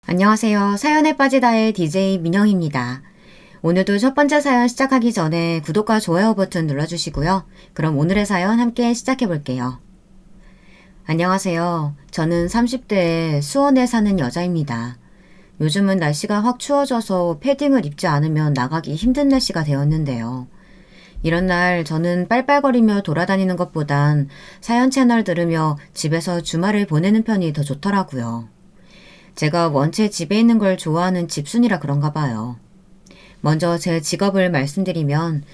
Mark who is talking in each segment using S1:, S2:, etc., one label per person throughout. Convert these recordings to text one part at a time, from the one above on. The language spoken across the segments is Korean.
S1: 안녕하세요. 사연에 빠지다의 DJ 민영입니다. 오늘도 첫 번째 사연 시작하기 전에 구독과 좋아요 버튼 눌러주시고요. 그럼 오늘의 사연 함께 시작해 볼게요. 안녕하세요. 저는 30대에 수원에 사는 여자입니다. 요즘은 날씨가 확 추워져서 패딩을 입지 않으면 나가기 힘든 날씨가 되었는데요. 이런 날 저는 빨빨거리며 돌아다니는 것보단 사연 채널 들으며 집에서 주말을 보내는 편이 더 좋더라고요. 제가 원체 집에 있는 걸 좋아하는 집순이라 그런가 봐요. 먼저 제 직업을 말씀드리면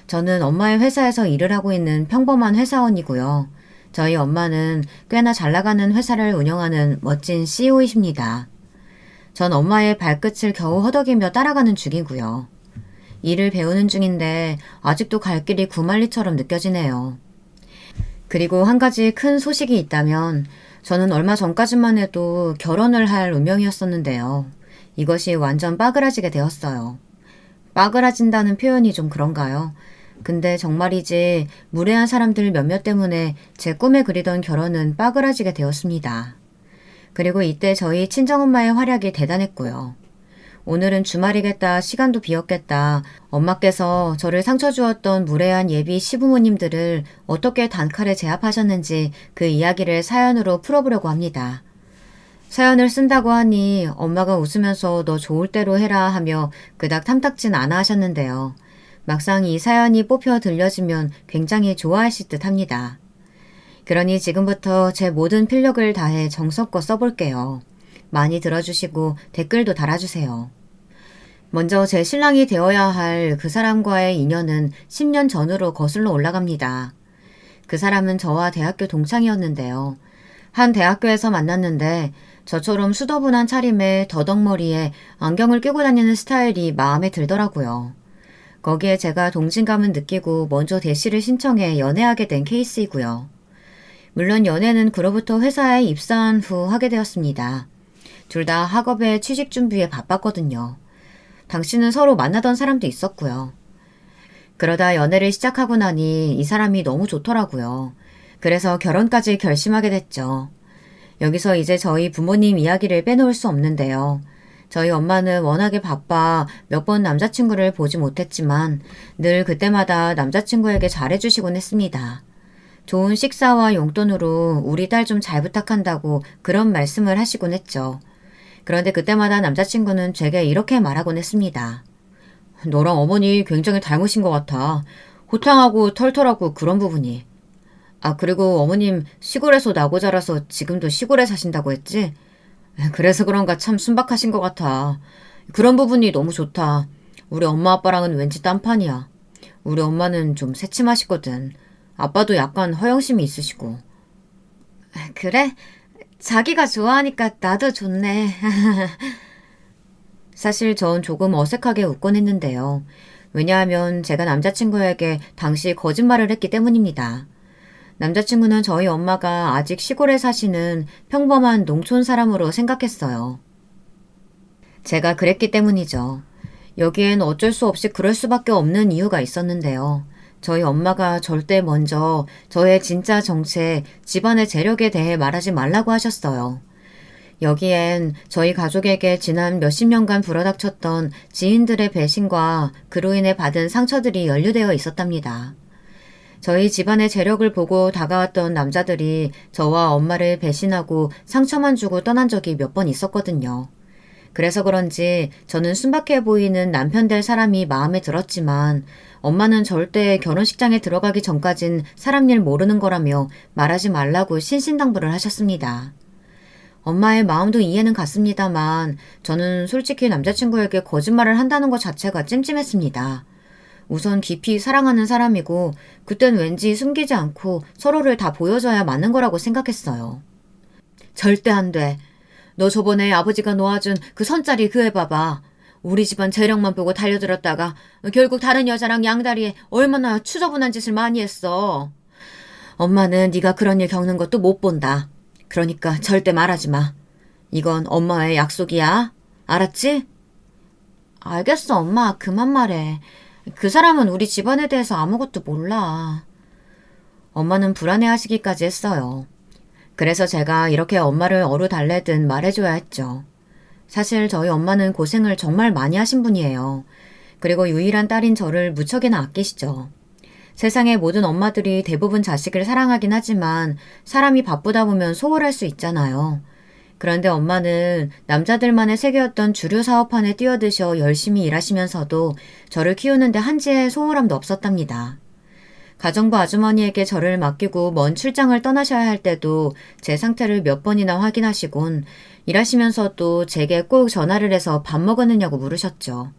S1: 저는 엄마의 회사에서 일을 하고 있는 평범한 회사원이고요. 저희 엄마는 꽤나 잘 나가는 회사를 운영하는 멋진 CEO이십니다. 전 엄마의 발끝을 겨우 허덕이며 따라가는 중이고요. 일을 배우는 중인데 아직도 갈 길이 구만리처럼 느껴지네요. 그리고 한 가지 큰 소식이 있다면 저는 얼마 전까지만 해도 결혼을 할 운명이었었는데요. 이것이 완전 빠그라지게 되었어요. 빠그라진다는 표현이 좀 그런가요? 근데 정말이지 무례한 사람들 몇몇 때문에 제 꿈에 그리던 결혼은 빠그라지게 되었습니다. 그리고 이때 저희 친정엄마의 활약이 대단했고요. 오늘은 주말이겠다, 시간도 비었겠다, 엄마께서 저를 상처 주었던 무례한 예비 시부모님들을 어떻게 단칼에 제압하셨는지 그 이야기를 사연으로 풀어보려고 합니다. 사연을 쓴다고 하니 엄마가 웃으면서 너 좋을 대로 해라 하며 그닥 탐탁진 않아 하셨는데요. 막상 이 사연이 뽑혀 들려지면 굉장히 좋아하실 듯 합니다. 그러니 지금부터 제 모든 필력을 다해 정성껏 써볼게요. 많이 들어주시고 댓글도 달아주세요. 먼저 제 신랑이 되어야 할 그 사람과의 인연은 10년 전으로 거슬러 올라갑니다. 그 사람은 저와 대학교 동창이었는데요. 한 대학교에서 만났는데 저처럼 수더분한 차림에 더덕머리에 안경을 끼고 다니는 스타일이 마음에 들더라고요. 거기에 제가 동진감은 느끼고 먼저 대시를 신청해 연애하게 된 케이스이고요. 물론 연애는 그로부터 회사에 입사한 후 하게 되었습니다. 둘 다 학업에 취직 준비에 바빴거든요. 당시는 서로 만나던 사람도 있었고요. 그러다 연애를 시작하고 나니 이 사람이 너무 좋더라고요. 그래서 결혼까지 결심하게 됐죠. 여기서 이제 저희 부모님 이야기를 빼놓을 수 없는데요. 저희 엄마는 워낙에 바빠 몇 번 남자친구를 보지 못했지만 늘 그때마다 남자친구에게 잘해주시곤 했습니다. 좋은 식사와 용돈으로 우리 딸 좀 잘 부탁한다고 그런 말씀을 하시곤 했죠. 그런데 그때마다 남자친구는 제게 이렇게 말하곤 했습니다. 너랑 어머니 굉장히 닮으신 것 같아. 호탕하고 털털하고 그런 부분이. 아, 그리고 어머님 시골에서 나고 자라서 지금도 시골에 사신다고 했지? 그래서 그런가 참 순박하신 것 같아. 그런 부분이 너무 좋다. 우리 엄마 아빠랑은 왠지 딴판이야. 우리 엄마는 좀 새침하시거든. 아빠도 약간 허영심이 있으시고. 그래? 자기가 좋아하니까 나도 좋네. 사실 전 조금 어색하게 웃곤 했는데요. 왜냐하면 제가 남자친구에게 당시 거짓말을 했기 때문입니다. 남자친구는 저희 엄마가 아직 시골에 사시는 평범한 농촌 사람으로 생각했어요. 제가 그랬기 때문이죠. 여기엔 어쩔 수 없이 그럴 수밖에 없는 이유가 있었는데요. 저희 엄마가 절대 먼저 저의 진짜 정체, 집안의 재력에 대해 말하지 말라고 하셨어요. 여기엔 저희 가족에게 지난 몇십 년간 불어닥쳤던 지인들의 배신과 그로 인해 받은 상처들이 연루되어 있었답니다. 저희 집안의 재력을 보고 다가왔던 남자들이 저와 엄마를 배신하고 상처만 주고 떠난 적이 몇 번 있었거든요. 그래서 그런지 저는 순박해 보이는 남편 될 사람이 마음에 들었지만 엄마는 절대 결혼식장에 들어가기 전까진 사람 일 모르는 거라며 말하지 말라고 신신당부를 하셨습니다. 엄마의 마음도 이해는 갔습니다만 저는 솔직히 남자친구에게 거짓말을 한다는 것 자체가 찜찜했습니다. 우선 깊이 사랑하는 사람이고 그땐 왠지 숨기지 않고 서로를 다 보여줘야 맞는 거라고 생각했어요. 절대 안 돼. 너 저번에 아버지가 놓아준 그 선짜리 그 애 봐봐. 우리 집안 재력만 보고 달려들었다가 결국 다른 여자랑 양다리에 얼마나 추저분한 짓을 많이 했어. 엄마는 네가 그런 일 겪는 것도 못 본다. 그러니까 절대 말하지 마. 이건 엄마의 약속이야. 알았지? 알겠어, 엄마. 그만 말해. 그 사람은 우리 집안에 대해서 아무것도 몰라. 엄마는 불안해하시기까지 했어요. 그래서 제가 이렇게 엄마를 어루달래듯 말해줘야 했죠. 사실 저희 엄마는 고생을 정말 많이 하신 분이에요. 그리고 유일한 딸인 저를 무척이나 아끼시죠. 세상의 모든 엄마들이 대부분 자식을 사랑하긴 하지만 사람이 바쁘다 보면 소홀할 수 있잖아요. 그런데 엄마는 남자들만의 세계였던 주류 사업판에 뛰어드셔 열심히 일하시면서도 저를 키우는데 한치의 소홀함도 없었답니다. 가정부 아주머니에게 저를 맡기고 먼 출장을 떠나셔야 할 때도 제 상태를 몇 번이나 확인하시곤 일하시면서도 제게 꼭 전화를 해서 밥 먹었느냐고 물으셨죠.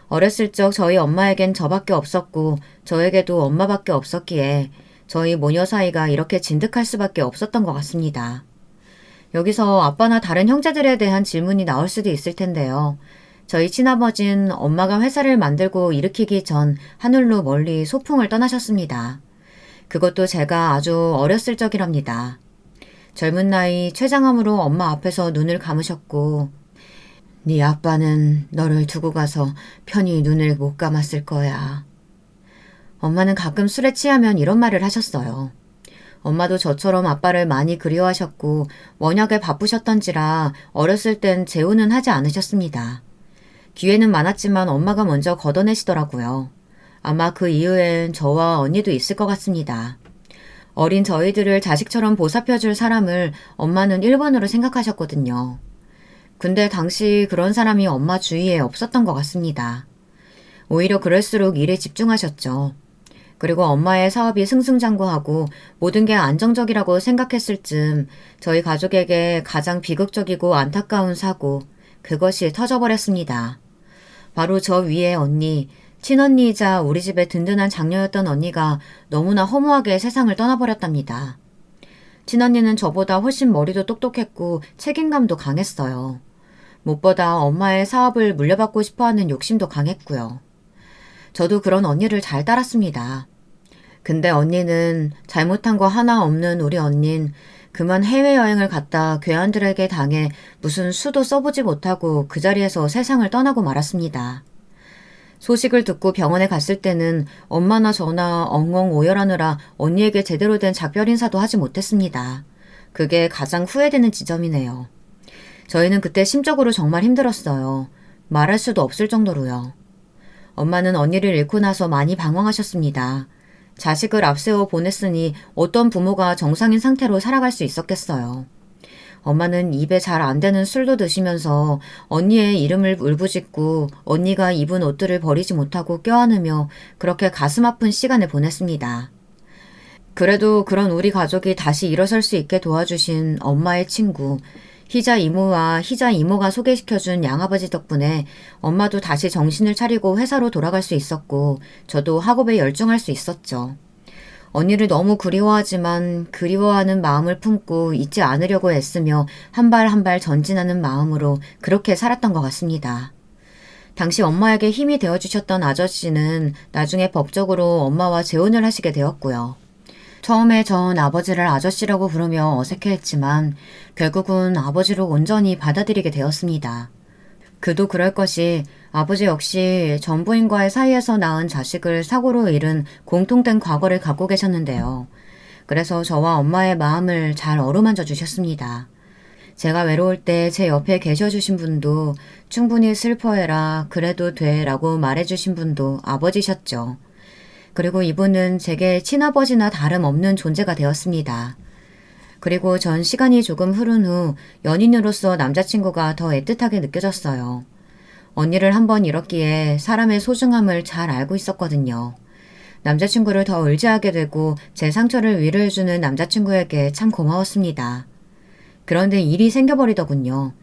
S1: 어렸을 적 저희 엄마에겐 저밖에 없었고 저에게도 엄마밖에 없었기에 저희 모녀 사이가 이렇게 진득할 수밖에 없었던 것 같습니다. 여기서 아빠나 다른 형제들에 대한 질문이 나올 수도 있을 텐데요. 저희 친아버진 엄마가 회사를 만들고 일으키기 전 하늘로 멀리 소풍을 떠나셨습니다. 그것도 제가 아주 어렸을 적이랍니다. 젊은 나이 췌장암으로 엄마 앞에서 눈을 감으셨고 네 아빠는 너를 두고 가서 편히 눈을 못 감았을 거야. 엄마는 가끔 술에 취하면 이런 말을 하셨어요. 엄마도 저처럼 아빠를 많이 그리워하셨고 워낙에 바쁘셨던지라 어렸을 땐 재혼은 하지 않으셨습니다. 기회는 많았지만 엄마가 먼저 걷어내시더라고요. 아마 그 이후엔 저와 언니도 있을 것 같습니다. 어린 저희들을 자식처럼 보살펴줄 사람을 엄마는 1번으로 생각하셨거든요. 근데 당시 그런 사람이 엄마 주위에 없었던 것 같습니다. 오히려 그럴수록 일에 집중하셨죠. 그리고 엄마의 사업이 승승장구하고 모든 게 안정적이라고 생각했을 즈음 저희 가족에게 가장 비극적이고 안타까운 사고, 그것이 터져버렸습니다. 바로 저 위의 언니, 친언니이자 우리 집의 든든한 장녀였던 언니가 너무나 허무하게 세상을 떠나버렸답니다. 친언니는 저보다 훨씬 머리도 똑똑했고 책임감도 강했어요. 무엇보다 엄마의 사업을 물려받고 싶어하는 욕심도 강했고요. 저도 그런 언니를 잘 따랐습니다. 근데 언니는 잘못한 거 하나 없는 우리 언닌 그만 해외여행을 갔다 괴한들에게 당해 무슨 수도 써보지 못하고 그 자리에서 세상을 떠나고 말았습니다. 소식을 듣고 병원에 갔을 때는 엄마나 저나 엉엉 오열하느라 언니에게 제대로 된 작별 인사도 하지 못했습니다. 그게 가장 후회되는 지점이네요. 저희는 그때 심적으로 정말 힘들었어요. 말할 수도 없을 정도로요. 엄마는 언니를 잃고 나서 많이 방황하셨습니다. 자식을 앞세워 보냈으니 어떤 부모가 정상인 상태로 살아갈 수 있었겠어요. 엄마는 입에 잘 안 되는 술도 드시면서 언니의 이름을 울부짖고 언니가 입은 옷들을 버리지 못하고 껴안으며 그렇게 가슴 아픈 시간을 보냈습니다. 그래도 그런 우리 가족이 다시 일어설 수 있게 도와주신 엄마의 친구, 희자 이모와 희자 이모가 소개시켜준 양아버지 덕분에 엄마도 다시 정신을 차리고 회사로 돌아갈 수 있었고 저도 학업에 열중할 수 있었죠. 언니를 너무 그리워하지만 그리워하는 마음을 품고 잊지 않으려고 애쓰며 한 발 한 발 전진하는 마음으로 그렇게 살았던 것 같습니다. 당시 엄마에게 힘이 되어주셨던 아저씨는 나중에 법적으로 엄마와 재혼을 하시게 되었고요. 처음에 전 아버지를 아저씨라고 부르며 어색해했지만 결국은 아버지로 온전히 받아들이게 되었습니다. 그도 그럴 것이 아버지 역시 전 부인과의 사이에서 낳은 자식을 사고로 잃은 공통된 과거를 갖고 계셨는데요. 그래서 저와 엄마의 마음을 잘 어루만져 주셨습니다. 제가 외로울 때 제 옆에 계셔주신 분도 충분히 슬퍼해라, 그래도 돼 라고 말해주신 분도 아버지셨죠. 그리고 이분은 제게 친아버지나 다름없는 존재가 되었습니다. 그리고 전 시간이 조금 흐른 후 연인으로서 남자친구가 더 애틋하게 느껴졌어요. 언니를 한번 잃었기에 사람의 소중함을 잘 알고 있었거든요. 남자친구를 더 의지하게 되고 제 상처를 위로해주는 남자친구에게 참 고마웠습니다. 그런데 일이 생겨버리더군요.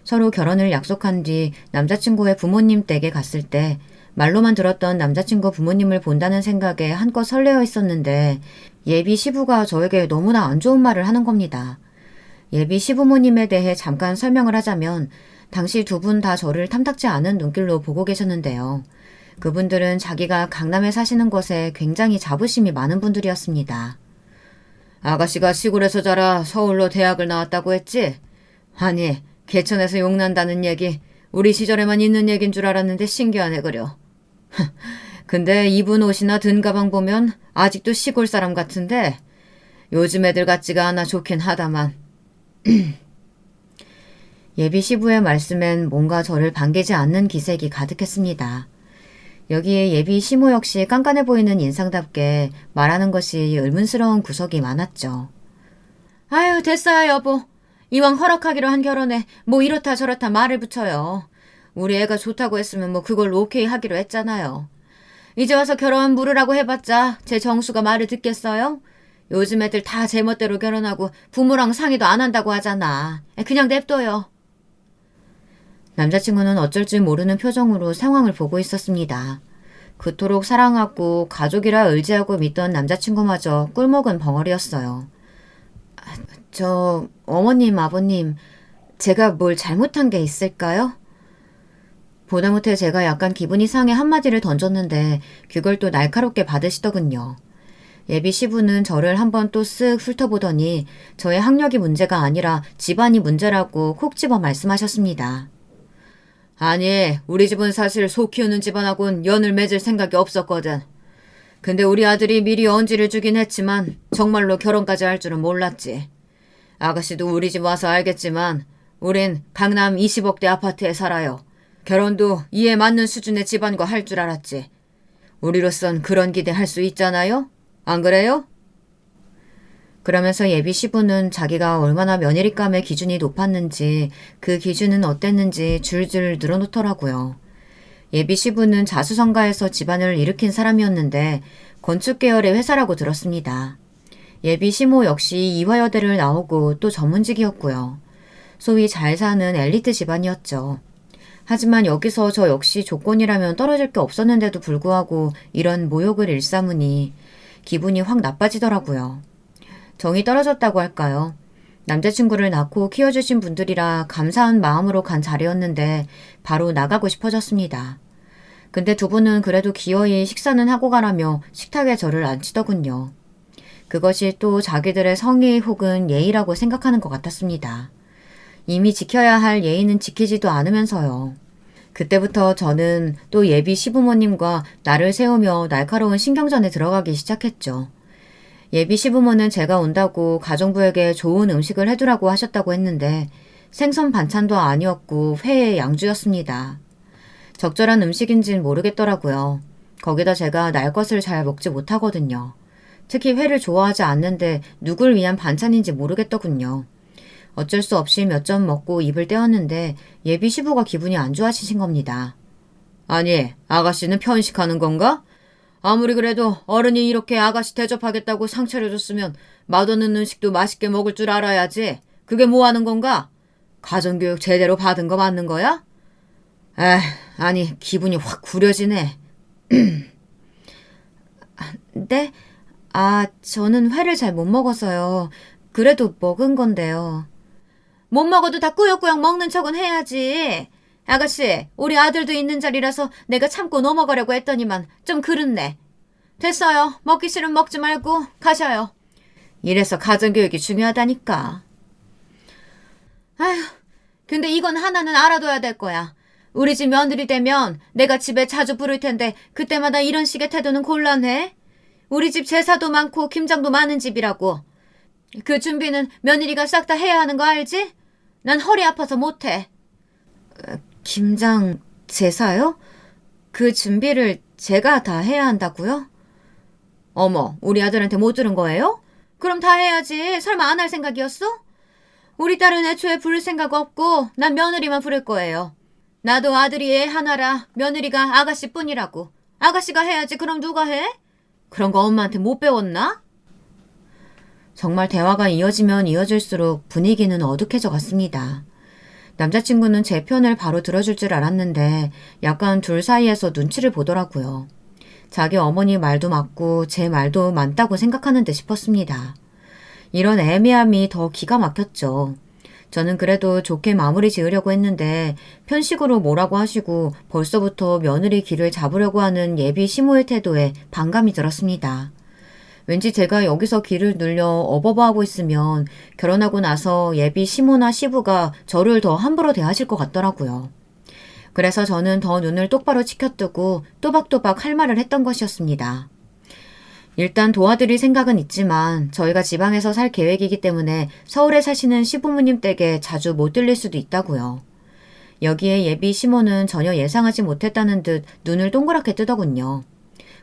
S1: 서로 결혼을 약속한 뒤 남자친구의 부모님 댁에 갔을 때 말로만 들었던 남자친구 부모님을 본다는 생각에 한껏 설레어 있었는데 예비 시부가 저에게 너무나 안 좋은 말을 하는 겁니다. 예비 시부모님에 대해 잠깐 설명을 하자면 당시 두 분 다 저를 탐탁지 않은 눈길로 보고 계셨는데요. 그분들은 자기가 강남에 사시는 것에 굉장히 자부심이 많은 분들이었습니다. 아가씨가 시골에서 자라 서울로 대학을 나왔다고 했지? 아니, 개천에서 용난다는 얘기 우리 시절에만 있는 얘긴 줄 알았는데 신기하네 그려. 근데 입은 옷이나 든 가방 보면 아직도 시골 사람 같은데 요즘 애들 같지가 않아 좋긴 하다만. 예비 시부의 말씀엔 뭔가 저를 반기지 않는 기색이 가득했습니다. 여기에 예비 시모 역시 깐깐해 보이는 인상답게 말하는 것이 의문스러운 구석이 많았죠. 아유, 됐어요, 여보. 이왕 허락하기로 한 결혼에 뭐 이렇다 저렇다 말을 붙여요. 우리 애가 좋다고 했으면 뭐 그걸로 오케이 하기로 했잖아요. 이제 와서 결혼 물으라고 해봤자 제 정수가 말을 듣겠어요? 요즘 애들 다 제멋대로 결혼하고 부모랑 상의도 안 한다고 하잖아. 그냥 냅둬요. 남자친구는 어쩔 줄 모르는 표정으로 상황을 보고 있었습니다. 그토록 사랑하고 가족이라 의지하고 믿던 남자친구마저 꿀먹은 벙어리였어요. 어머님, 아버님, 제가 뭘 잘못한 게 있을까요? 보다 못해 제가 약간 기분이 상해 한마디를 던졌는데 그걸 또 날카롭게 받으시더군요. 예비 시부는 저를 한번 또 쓱 훑어보더니 저의 학력이 문제가 아니라 집안이 문제라고 콕 집어 말씀하셨습니다. 아니, 우리 집은 사실 소 키우는 집안하고는 연을 맺을 생각이 없었거든. 근데 우리 아들이 미리 언지를 주긴 했지만 정말로 결혼까지 할 줄은 몰랐지. 아가씨도 우리 집 와서 알겠지만 우린 강남 20억대 아파트에 살아요. 결혼도 이에 맞는 수준의 집안과 할 줄 알았지. 우리로선 그런 기대 할 수 있잖아요? 안 그래요? 그러면서 예비 시부는 자기가 얼마나 며느리감의 기준이 높았는지 그 기준은 어땠는지 줄줄 늘어놓더라고요. 예비 시부는 자수성가해서 집안을 일으킨 사람이었는데 건축 계열의 회사라고 들었습니다. 예비 시모 역시 이화여대를 나오고 또 전문직이었고요. 소위 잘 사는 엘리트 집안이었죠. 하지만 여기서 저 역시 조건이라면 떨어질 게 없었는데도 불구하고 이런 모욕을 일삼으니 기분이 확 나빠지더라고요. 정이 떨어졌다고 할까요? 남자친구를 낳고 키워주신 분들이라 감사한 마음으로 간 자리였는데 바로 나가고 싶어졌습니다. 근데 두 분은 그래도 기어이 식사는 하고 가라며 식탁에 저를 앉히더군요. 그것이 또 자기들의 성의 혹은 예의라고 생각하는 것 같았습니다. 이미 지켜야 할 예의는 지키지도 않으면서요. 그때부터 저는 또 예비 시부모님과 나를 세우며 날카로운 신경전에 들어가기 시작했죠. 예비 시부모는 제가 온다고 가정부에게 좋은 음식을 해두라고 하셨다고 했는데 생선 반찬도 아니었고 회의 양주였습니다. 적절한 음식인진 모르겠더라고요. 거기다 제가 날 것을 잘 먹지 못하거든요. 특히 회를 좋아하지 않는데 누굴 위한 반찬인지 모르겠더군요. 어쩔 수 없이 몇 점 먹고 입을 떼었는데 예비 시부가 기분이 안 좋아지신 겁니다. 아니, 아가씨는 편식하는 건가? 아무리 그래도 어른이 이렇게 아가씨 대접하겠다고 상 차려줬으면 맛없는 음식도 맛있게 먹을 줄 알아야지. 그게 뭐 하는 건가? 가정교육 제대로 받은 거 맞는 거야? 아니, 기분이 확 구려지네. 네? 저는 회를 잘 못 먹어서요. 그래도 먹은 건데요. 못 먹어도 다 꾸역꾸역 먹는 척은 해야지. 아가씨, 우리 아들도 있는 자리라서 내가 참고 넘어가려고 했더니만 좀 그렇네. 됐어요. 먹기 싫으면 먹지 말고 가셔요. 이래서 가정교육이 중요하다니까. 아휴, 근데 이건 하나는 알아둬야 될 거야. 우리 집 며느리 되면 내가 집에 자주 부를 텐데 그때마다 이런 식의 태도는 곤란해. 우리 집 제사도 많고 김장도 많은 집이라고. 그 준비는 며느리가 싹 다 해야 하는 거 알지? 난 허리 아파서 못해. 김장, 제사요? 그 준비를 제가 다 해야 한다고요? 어머, 우리 아들한테 못 들은 거예요? 그럼 다 해야지. 설마 안 할 생각이었어? 우리 딸은 애초에 부를 생각 없고 난 며느리만 부를 거예요. 나도 아들이 애 하나라 며느리가 아가씨뿐이라고. 아가씨가 해야지. 그럼 누가 해? 그런 거 엄마한테 못 배웠나? 정말 대화가 이어지면 이어질수록 분위기는 어둑해져 갔습니다. 남자친구는 제 편을 바로 들어줄 줄 알았는데 약간 둘 사이에서 눈치를 보더라고요. 자기 어머니 말도 맞고 제 말도 맞다고 생각하는 듯 싶었습니다. 이런 애매함이 더 기가 막혔죠. 저는 그래도 좋게 마무리 지으려고 했는데 편식으로 뭐라고 하시고 벌써부터 며느리 길을 잡으려고 하는 예비 시모의 태도에 반감이 들었습니다. 왠지 제가 여기서 길을 늘려 어버버하고 있으면 결혼하고 나서 예비 시모나 시부가 저를 더 함부로 대하실 것 같더라고요. 그래서 저는 더 눈을 똑바로 치켜뜨고 또박또박 할 말을 했던 것이었습니다. 일단 도와드릴 생각은 있지만 저희가 지방에서 살 계획이기 때문에 서울에 사시는 시부모님 댁에 자주 못 들릴 수도 있다고요. 여기에 예비 시모는 전혀 예상하지 못했다는 듯 눈을 동그랗게 뜨더군요.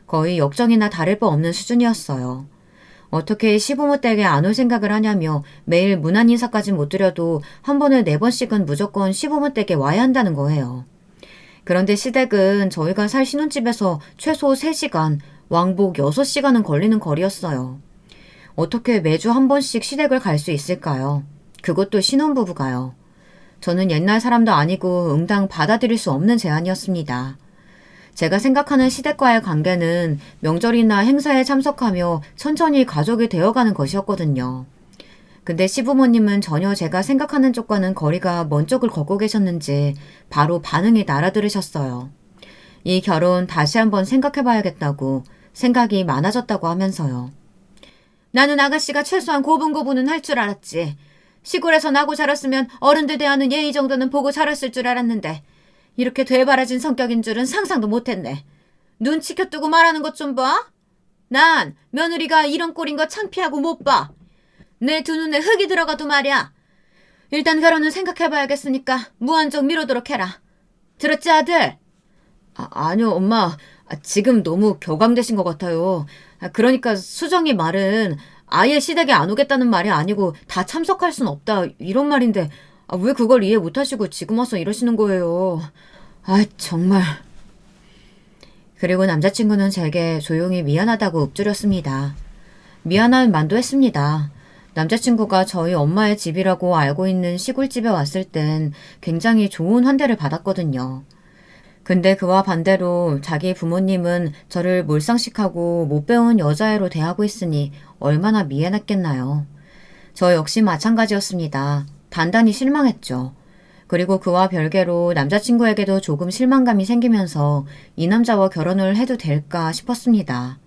S1: 거의 역정이나 다를 바 없는 수준이었어요. 어떻게 시부모 댁에 안 올 생각을 하냐며 매일 문안 인사까지 못 드려도 한 번에 4번씩은 무조건 시부모 댁에 와야 한다는 거예요. 그런데 시댁은 저희가 살 신혼집에서 최소 3시간, 왕복 6시간은 걸리는 거리였어요. 어떻게 매주 한 번씩 시댁을 갈 수 있을까요? 그것도 신혼부부가요. 저는 옛날 사람도 아니고 응당 받아들일 수 없는 제안이었습니다. 제가 생각하는 시댁과의 관계는 명절이나 행사에 참석하며 천천히 가족이 되어가는 것이었거든요. 근데 시부모님은 전혀 제가 생각하는 쪽과는 거리가 먼 쪽을 걷고 계셨는지 바로 반응이 날아들으셨어요. 이 결혼 다시 한번 생각해봐야겠다고, 생각이 많아졌다고 하면서요. 나는 아가씨가 최소한 고분고분은 할 줄 알았지. 시골에서 나고 자랐으면 어른들 대하는 예의 정도는 보고 자랐을 줄 알았는데 이렇게 되바라진 성격인 줄은 상상도 못했네. 눈치켜 뜨고 말하는 것 좀 봐. 난 며느리가 이런 꼴인 거 창피하고 못 봐. 내 두 눈에 흙이 들어가도 말이야. 일단 결혼은 생각해봐야겠으니까 무한정 미루도록 해라. 들었지 아들? 아니요 엄마. 지금 너무 격앙되신 것 같아요. 그러니까 수정이 말은 아예 시댁에 안 오겠다는 말이 아니고 다 참석할 순 없다 이런 말인데 왜 그걸 이해 못하시고 지금 와서 이러시는 거예요. 정말. 그리고 남자친구는 제게 조용히 미안하다고 읊조렸습니다. 미안한 만도 했습니다. 남자친구가 저희 엄마의 집이라고 알고 있는 시골집에 왔을 땐 굉장히 좋은 환대를 받았거든요. 근데 그와 반대로 자기 부모님은 저를 몰상식하고 못 배운 여자애로 대하고 있으니 얼마나 미안했겠나요. 저 역시 마찬가지였습니다. 단단히 실망했죠. 그리고 그와 별개로 남자친구에게도 조금 실망감이 생기면서 이 남자와 결혼을 해도 될까 싶었습니다.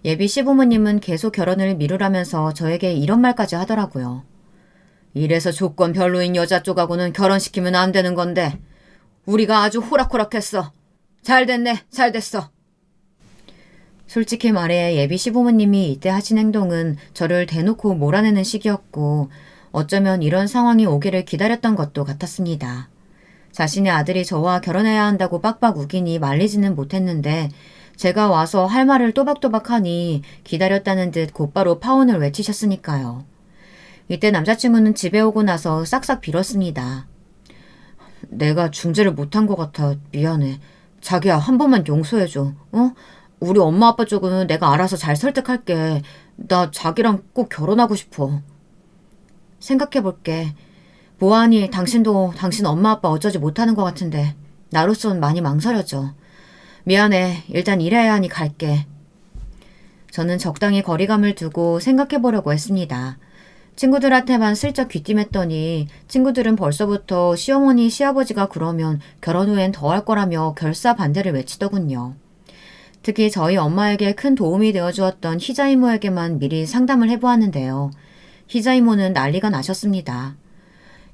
S1: 예비 시부모님은 계속 결혼을 미루라면서 저에게 이런 말까지 하더라고요. 이래서 조건 별로인 여자 쪽하고는 결혼시키면 안 되는 건데 우리가 아주 호락호락했어. 잘 됐네. 잘 됐어. 솔직히 말해 예비 시부모님이 이때 하신 행동은 저를 대놓고 몰아내는 시기였고 어쩌면 이런 상황이 오기를 기다렸던 것도 같았습니다. 자신의 아들이 저와 결혼해야 한다고 빡빡 우기니 말리지는 못했는데 제가 와서 할 말을 또박또박하니 기다렸다는 듯 곧바로 파혼을 외치셨으니까요. 이때 남자친구는 집에 오고 나서 싹싹 빌었습니다. 내가 중재를 못한 것 같아. 미안해. 자기야 한 번만 용서해줘. 우리 엄마 아빠 쪽은 내가 알아서 잘 설득할게. 나 자기랑 꼭 결혼하고 싶어. 생각해볼게. 보아하니 당신도 당신 엄마 아빠 어쩌지 못하는 것 같은데 나로선 많이 망설여져. 미안해. 일단 일해야 하니 갈게. 저는 적당히 거리감을 두고 생각해보려고 했습니다. 친구들한테만 슬쩍 귀띔했더니 친구들은 벌써부터 시어머니 시아버지가 그러면 결혼 후엔 더 할 거라며 결사 반대를 외치더군요. 특히 저희 엄마에게 큰 도움이 되어주었던 희자 이모에게만 미리 상담을 해보았는데요. 희자 이모는 난리가 나셨습니다.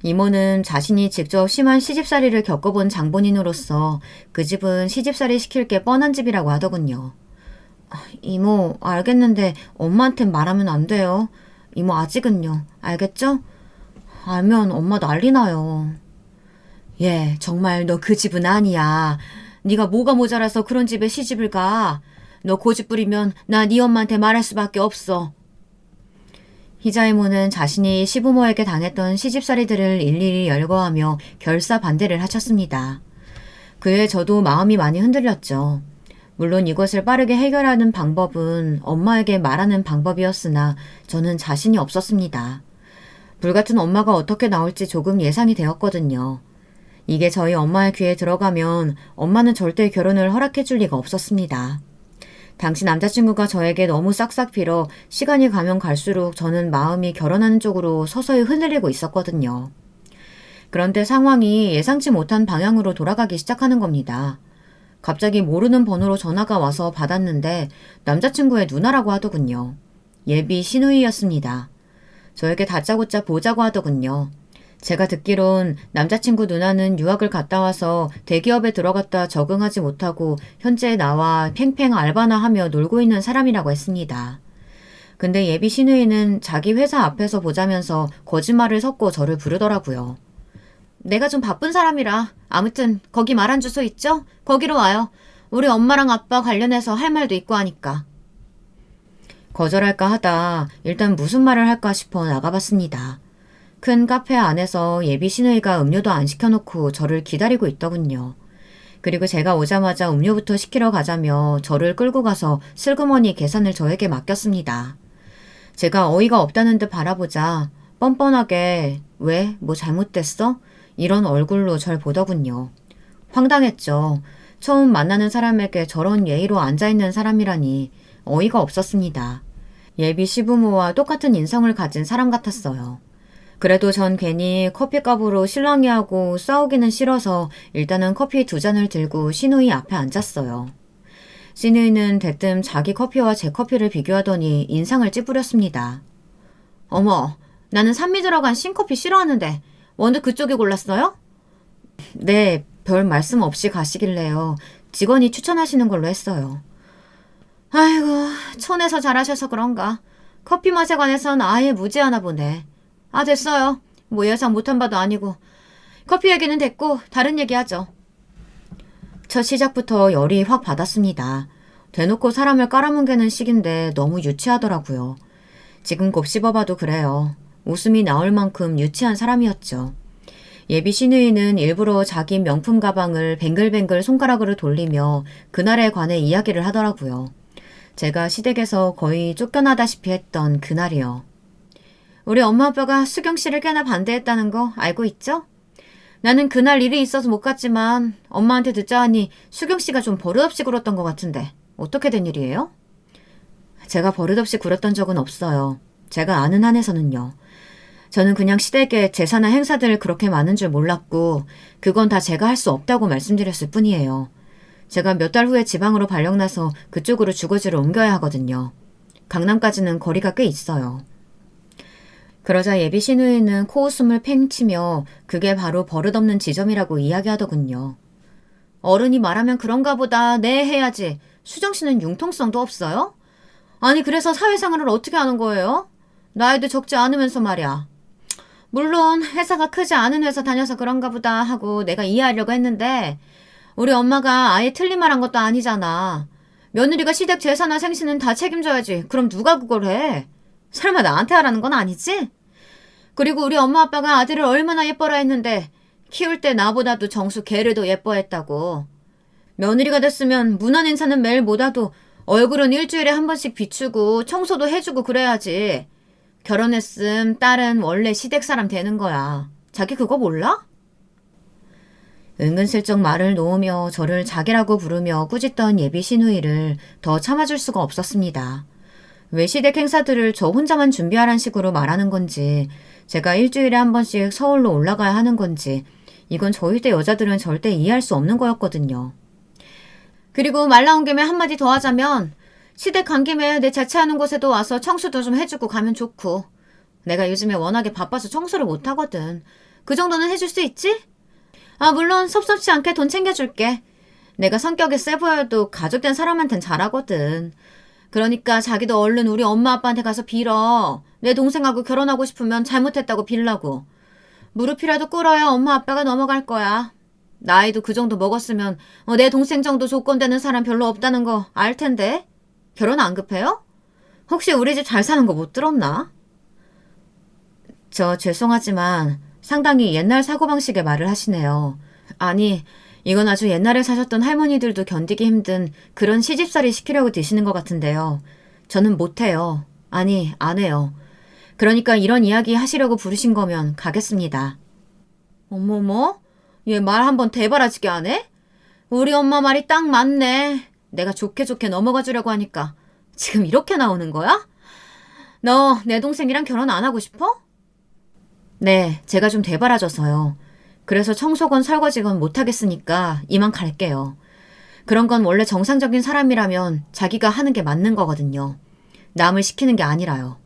S1: 이모는 자신이 직접 심한 시집살이를 겪어본 장본인으로서 그 집은 시집살이 시킬 게 뻔한 집이라고 하더군요. 이모 알겠는데 엄마한텐 말하면 안 돼요. 이모 아직은요. 알겠죠? 알면 엄마 난리 나요. 예, 정말 너 그 집은 아니야. 네가 뭐가 모자라서 그런 집에 시집을 가. 너 고집 부리면 나 네 엄마한테 말할 수밖에 없어. 희자 이모는 자신이 시부모에게 당했던 시집살이들을 일일이 열거하며 결사 반대를 하셨습니다. 그에 저도 마음이 많이 흔들렸죠. 물론 이것을 빠르게 해결하는 방법은 엄마에게 말하는 방법이었으나 저는 자신이 없었습니다. 불같은 엄마가 어떻게 나올지 조금 예상이 되었거든요. 이게 저희 엄마의 귀에 들어가면 엄마는 절대 결혼을 허락해 줄 리가 없었습니다. 당시 남자친구가 저에게 너무 싹싹 빌어 시간이 가면 갈수록 저는 마음이 결혼하는 쪽으로 서서히 흔들리고 있었거든요. 그런데 상황이 예상치 못한 방향으로 돌아가기 시작하는 겁니다. 갑자기 모르는 번호로 전화가 와서 받았는데 남자친구의 누나라고 하더군요. 예비 시누이였습니다. 저에게 다짜고짜 보자고 하더군요. 제가 듣기론 남자친구 누나는 유학을 갔다 와서 대기업에 들어갔다 적응하지 못하고 현재 나와 팽팽 알바나 하며 놀고 있는 사람이라고 했습니다. 근데 예비 시누이는 자기 회사 앞에서 보자면서 거짓말을 섞고 저를 부르더라고요. 내가 좀 바쁜 사람이라 아무튼 거기 말한 주소 있죠? 거기로 와요. 우리 엄마랑 아빠 관련해서 할 말도 있고 하니까. 거절할까 하다 일단 무슨 말을 할까 싶어 나가봤습니다. 큰 카페 안에서 예비 시누이가 음료도 안 시켜놓고 저를 기다리고 있더군요. 그리고 제가 오자마자 음료부터 시키러 가자며 저를 끌고 가서 슬그머니 계산을 저에게 맡겼습니다. 제가 어이가 없다는 듯 바라보자 뻔뻔하게 왜? 뭐 잘못됐어? 이런 얼굴로 절 보더군요. 황당했죠. 처음 만나는 사람에게 저런 예의로 앉아있는 사람이라니 어이가 없었습니다. 예비 시부모와 똑같은 인성을 가진 사람 같았어요. 그래도 전 괜히 커피값으로 실랑이하고 싸우기는 싫어서 일단은 커피 2잔을 들고 시누이 앞에 앉았어요. 시누이는 대뜸 자기 커피와 제 커피를 비교하더니 인상을 찌푸렸습니다. 어머, 나는 산미 들어간 신커피 싫어하는데 원두 그쪽이 골랐어요? 네, 별 말씀 없이 가시길래요. 직원이 추천하시는 걸로 했어요. 아이고, 촌에서 잘하셔서 그런가. 커피 맛에 관해선 아예 무지하나 보네. 아, 됐어요. 뭐 예상 못한 바도 아니고. 커피 얘기는 됐고 다른 얘기하죠. 첫 시작부터 열이 확 받았습니다. 대놓고 사람을 깔아뭉개는 식인데 너무 유치하더라고요. 지금 곱씹어봐도 그래요. 웃음이 나올 만큼 유치한 사람이었죠. 예비 시누이는 일부러 자기 명품 가방을 뱅글뱅글 손가락으로 돌리며 그날에 관해 이야기를 하더라고요. 제가 시댁에서 거의 쫓겨나다시피 했던 그날이요. 우리 엄마 아빠가 수경 씨를 꽤나 반대했다는 거 알고 있죠? 나는 그날 일이 있어서 못 갔지만 엄마한테 듣자 하니 수경 씨가 좀 버릇없이 굴었던 것 같은데 어떻게 된 일이에요? 제가 버릇없이 굴었던 적은 없어요. 제가 아는 한에서는요. 저는 그냥 시댁에 제사나 행사들 그렇게 많은 줄 몰랐고 그건 다 제가 할 수 없다고 말씀드렸을 뿐이에요. 제가 몇 달 후에 지방으로 발령나서 그쪽으로 주거지를 옮겨야 하거든요. 강남까지는 거리가 꽤 있어요. 그러자 예비 시누이는 코웃음을 팽치며 그게 바로 버릇없는 지점이라고 이야기하더군요. 어른이 말하면 그런가 보다 네 해야지. 수정 씨는 융통성도 없어요? 아니 그래서 사회생활을 어떻게 하는 거예요? 나이도 적지 않으면서 말이야. 물론 회사가 크지 않은 회사 다녀서 그런가 보다 하고 내가 이해하려고 했는데 우리 엄마가 아예 틀린 말 한 것도 아니잖아. 며느리가 시댁 제사나 생신은 다 책임져야지. 그럼 누가 그걸 해? 설마 나한테 하라는 건 아니지? 그리고 우리 엄마 아빠가 아들을 얼마나 예뻐라 했는데 키울 때 나보다도 정수 걔를 더 예뻐했다고. 며느리가 됐으면 문안 인사는 매일 못와도 얼굴은 일주일에 한 번씩 비추고 청소도 해주고 그래야지. 결혼했음 딸은 원래 시댁 사람 되는 거야. 자기 그거 몰라? 은근슬쩍 말을 놓으며 저를 자기라고 부르며 꾸짖던 예비 시누이를 더 참아줄 수가 없었습니다. 왜 시댁 행사들을 저 혼자만 준비하란 식으로 말하는 건지, 제가 일주일에 한 번씩 서울로 올라가야 하는 건지, 이건 저희 때 여자들은 절대 이해할 수 없는 거였거든요. 그리고 말 나온 김에 한마디 더 하자면 시댁 간 김에 내 자취하는 곳에도 와서 청소도 좀 해주고 가면 좋고. 내가 요즘에 워낙에 바빠서 청소를 못하거든. 그 정도는 해줄 수 있지? 아 물론 섭섭지 않게 돈 챙겨줄게. 내가 성격이 세 보여도 가족된 사람한텐 잘하거든. 그러니까 자기도 얼른 우리 엄마 아빠한테 가서 빌어. 내 동생하고 결혼하고 싶으면 잘못했다고 빌라고. 무릎이라도 꿇어야 엄마 아빠가 넘어갈 거야. 나이도 그 정도 먹었으면 내 동생 정도 조건 되는 사람 별로 없다는 거 알 텐데. 결혼 안 급해요? 혹시 우리 집 잘 사는 거 못 들었나? 저 죄송하지만 상당히 옛날 사고방식의 말을 하시네요. 아니 이건 아주 옛날에 사셨던 할머니들도 견디기 힘든 그런 시집살이 시키려고 드시는 것 같은데요. 저는 못해요. 아니 안 해요. 그러니까 이런 이야기 하시려고 부르신 거면 가겠습니다. 어머머? 얘 말 한번 대바라지게 하네? 우리 엄마 말이 딱 맞네. 내가 좋게 좋게 넘어가 주려고 하니까 지금 이렇게 나오는 거야? 너 내 동생이랑 결혼 안 하고 싶어? 네, 제가 좀 대바라져서요. 그래서 청소건 설거지건 못하겠으니까 이만 갈게요. 그런 건 원래 정상적인 사람이라면 자기가 하는 게 맞는 거거든요. 남을 시키는 게 아니라요.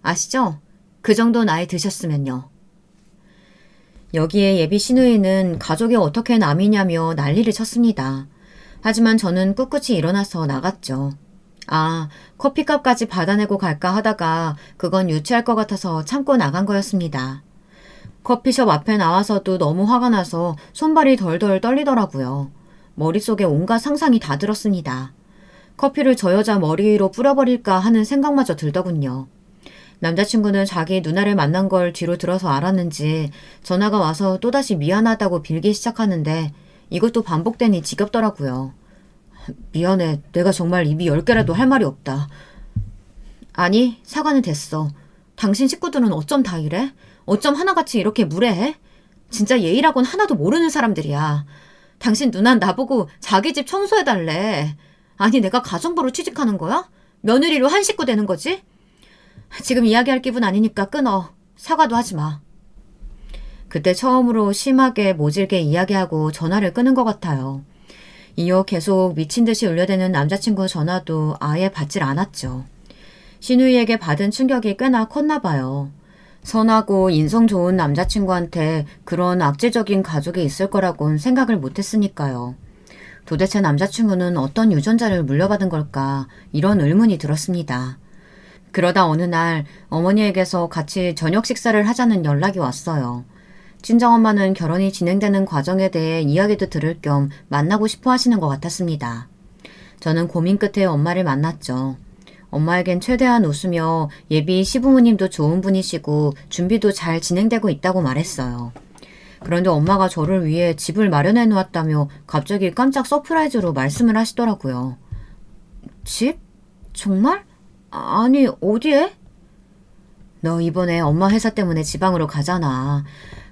S1: 아시죠? 그 정도 나이 드셨으면요. 여기에 예비 시누이는 가족이 어떻게 남이냐며 난리를 쳤습니다. 하지만 저는 꿋꿋이 일어나서 나갔죠. 아, 커피값까지 받아내고 갈까 하다가 그건 유치할 것 같아서 참고 나간 거였습니다. 커피숍 앞에 나와서도 너무 화가 나서 손발이 덜덜 떨리더라고요. 머릿속에 온갖 상상이 다 들었습니다. 커피를 저 여자 머리 위로 뿌려버릴까 하는 생각마저 들더군요. 남자친구는 자기 누나를 만난 걸 뒤로 들어서 알았는지 전화가 와서 또다시 미안하다고 빌기 시작하는데 이것도 반복되니 지겹더라고요. 미안해. 내가 정말 입이 10개라도 할 말이 없다. 아니, 사과는 됐어. 당신 식구들은 어쩜 다 이래? 어쩜 하나같이 이렇게 무례해? 진짜 예의라곤 하나도 모르는 사람들이야. 당신 누난 나보고 자기 집 청소해달래. 아니, 내가 가정부로 취직하는 거야? 며느리로 한 식구 되는 거지? 지금 이야기할 기분 아니니까 끊어. 사과도 하지 마. 그때 처음으로 심하게 모질게 이야기하고 전화를 끊은 것 같아요. 이후 계속 미친 듯이 울려대는 남자친구 전화도 아예 받질 않았죠. 시누이에게 받은 충격이 꽤나 컸나 봐요. 선하고 인성 좋은 남자친구한테 그런 악질적인 가족이 있을 거라곤 생각을 못했으니까요. 도대체 남자친구는 어떤 유전자를 물려받은 걸까 이런 의문이 들었습니다. 그러다 어느 날 어머니에게서 같이 저녁 식사를 하자는 연락이 왔어요. 친정엄마는 결혼이 진행되는 과정에 대해 이야기도 들을 겸 만나고 싶어 하시는 것 같았습니다. 저는 고민 끝에 엄마를 만났죠. 엄마에겐 최대한 웃으며 예비 시부모님도 좋은 분이시고 준비도 잘 진행되고 있다고 말했어요. 그런데 엄마가 저를 위해 집을 마련해 놓았다며 갑자기 깜짝 서프라이즈로 말씀을 하시더라고요. 집? 정말? 아니, 어디에? 너 이번에 엄마 회사 때문에 지방으로 가잖아.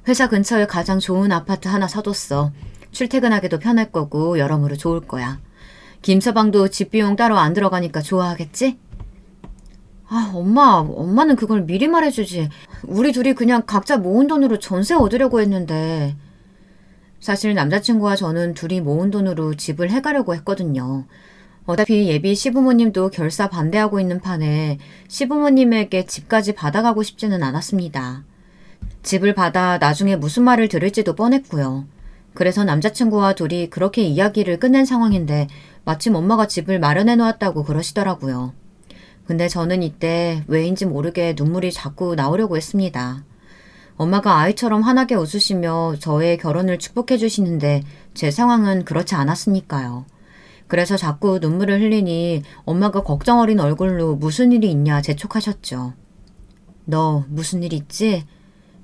S1: 회사 근처에 가장 좋은 아파트 하나 사뒀어. 출퇴근하기도 편할 거고 여러모로 좋을 거야. 김서방도 집 비용 따로 안 들어가니까 좋아하겠지? 아, 엄마는 그걸 미리 말해주지. 우리 둘이 그냥 각자 모은 돈으로 전세 얻으려고 했는데. 사실 남자친구와 저는 둘이 모은 돈으로 집을 해가려고 했거든요. 어차피 예비 시부모님도 결사 반대하고 있는 판에 시부모님에게 집까지 받아가고 싶지는 않았습니다. 집을 받아 나중에 무슨 말을 들을지도 뻔했고요. 그래서 남자친구와 둘이 그렇게 이야기를 끝낸 상황인데 마침 엄마가 집을 마련해 놓았다고 그러시더라고요. 근데 저는 이때 왜인지 모르게 눈물이 자꾸 나오려고 했습니다. 엄마가 아이처럼 환하게 웃으시며 저의 결혼을 축복해 주시는데 제 상황은 그렇지 않았으니까요. 그래서 자꾸 눈물을 흘리니 엄마가 걱정 어린 얼굴로 무슨 일이 있냐 재촉하셨죠. 너 무슨 일 있지?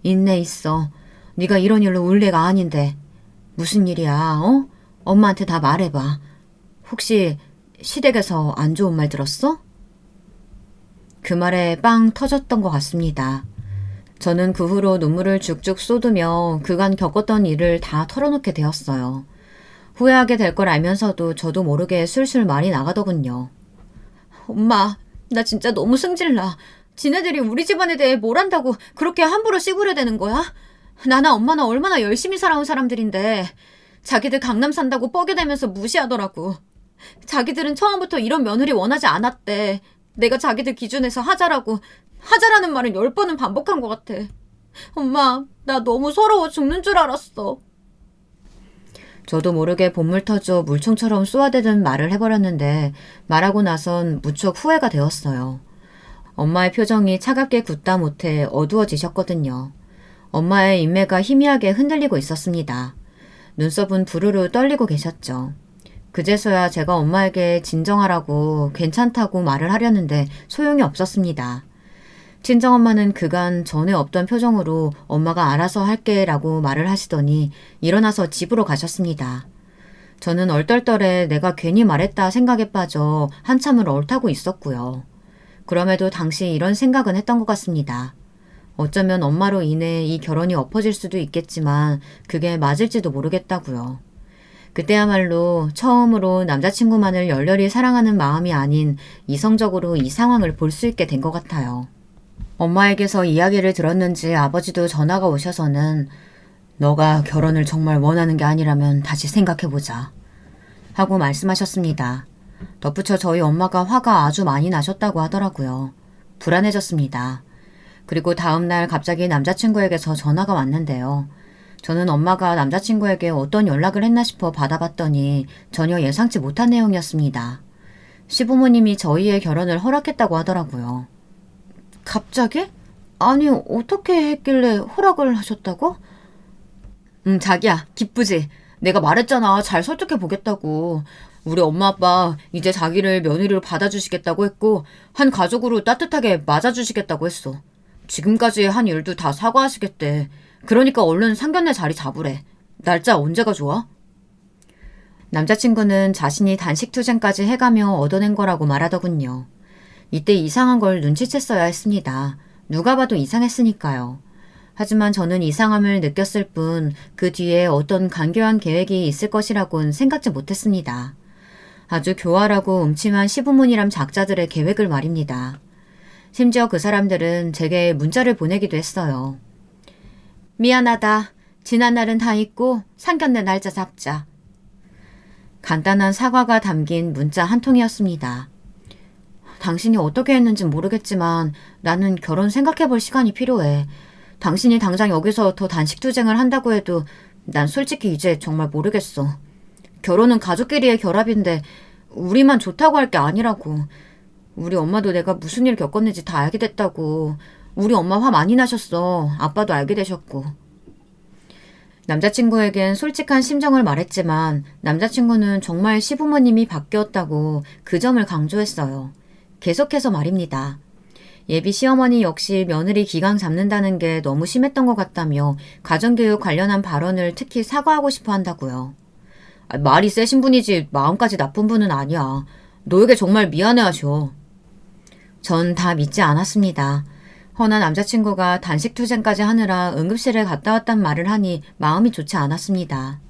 S1: 있네 있어. 네가 이런 일로 울 애가 아닌데. 무슨 일이야? 어? 엄마한테 다 말해봐. 혹시 시댁에서 안 좋은 말 들었어? 그 말에 빵 터졌던 것 같습니다. 저는 그 후로 눈물을 죽죽 쏟으며 그간 겪었던 일을 다 털어놓게 되었어요. 후회하게 될 걸 알면서도 저도 모르게 술술 말이 나가더군요. 엄마, 나 진짜 너무 승질나. 지네들이 우리 집안에 대해 뭘 안다고 그렇게 함부로 씨부려대는 거야? 나나 엄마나 얼마나 열심히 살아온 사람들인데 자기들 강남 산다고 뻐겨대면서 무시하더라고. 자기들은 처음부터 이런 며느리 원하지 않았대. 내가 자기들 기준에서 하자라는 말을 10번은 반복한 것 같아. 엄마, 나 너무 서러워 죽는 줄 알았어. 저도 모르게 본물 터져 물총처럼 쏘아대던 말을 해버렸는데 말하고 나선 무척 후회가 되었어요. 엄마의 표정이 차갑게 굳다 못해 어두워지셨거든요. 엄마의 인매가 희미하게 흔들리고 있었습니다. 눈썹은 부르르 떨리고 계셨죠. 그제서야 제가 엄마에게 진정하라고 괜찮다고 말을 하려는데 소용이 없었습니다. 친정엄마는 그간 전에 없던 표정으로 엄마가 알아서 할게 라고 말을 하시더니 일어나서 집으로 가셨습니다. 저는 얼떨떨해 내가 괜히 말했다 생각에 빠져 한참을 얼타고 있었고요. 그럼에도 당시 이런 생각은 했던 것 같습니다. 어쩌면 엄마로 인해 이 결혼이 엎어질 수도 있겠지만 그게 맞을지도 모르겠다고요. 그때야말로 처음으로 남자친구만을 열렬히 사랑하는 마음이 아닌 이성적으로 이 상황을 볼 수 있게 된 것 같아요. 엄마에게서 이야기를 들었는지 아버지도 전화가 오셔서는 너가 결혼을 정말 원하는 게 아니라면 다시 생각해보자 하고 말씀하셨습니다. 덧붙여 저희 엄마가 화가 아주 많이 나셨다고 하더라고요. 불안해졌습니다. 그리고 다음날 갑자기 남자친구에게서 전화가 왔는데요. 저는 엄마가 남자친구에게 어떤 연락을 했나 싶어 받아봤더니 전혀 예상치 못한 내용이었습니다. 시부모님이 저희의 결혼을 허락했다고 하더라고요. 갑자기? 아니, 어떻게 했길래 허락을 하셨다고? 자기야, 기쁘지? 내가 말했잖아. 잘 설득해 보겠다고. 우리 엄마 아빠 이제 자기를 며느리로 받아주시겠다고 했고 한 가족으로 따뜻하게 맞아주시겠다고 했어. 지금까지 한 일도 다 사과하시겠대. 그러니까 얼른 상견례 자리 잡으래. 날짜 언제가 좋아? 남자친구는 자신이 단식투쟁까지 해가며 얻어낸 거라고 말하더군요. 이때 이상한 걸 눈치챘어야 했습니다. 누가 봐도 이상했으니까요. 하지만 저는 이상함을 느꼈을 뿐 그 뒤에 어떤 간교한 계획이 있을 것이라곤 생각지 못했습니다. 아주 교활하고 음침한 시부모니람 작자들의 계획을 말입니다. 심지어 그 사람들은 제게 문자를 보내기도 했어요. 미안하다. 지난 날은 다 잊고 상견례 날짜 잡자. 간단한 사과가 담긴 문자 한 통이었습니다. 당신이 어떻게 했는진 모르겠지만 나는 결혼 생각해볼 시간이 필요해. 당신이 당장 여기서 더 단식투쟁을 한다고 해도 난 솔직히 이제 정말 모르겠어. 결혼은 가족끼리의 결합인데 우리만 좋다고 할 게 아니라고. 우리 엄마도 내가 무슨 일 겪었는지 다 알게 됐다고. 우리 엄마 화 많이 나셨어. 아빠도 알게 되셨고. 남자친구에겐 솔직한 심정을 말했지만 남자친구는 정말 시부모님이 바뀌었다고 그 점을 강조했어요. 계속해서 말입니다. 예비 시어머니 역시 며느리 기강 잡는다는 게 너무 심했던 것 같다며 가정교육 관련한 발언을 특히 사과하고 싶어 한다고요. 말이 세신 분이지 마음까지 나쁜 분은 아니야. 너에게 정말 미안해하셔. 전 다 믿지 않았습니다. 허나 남자친구가 단식투쟁까지 하느라 응급실에 갔다 왔단 말을 하니 마음이 좋지 않았습니다.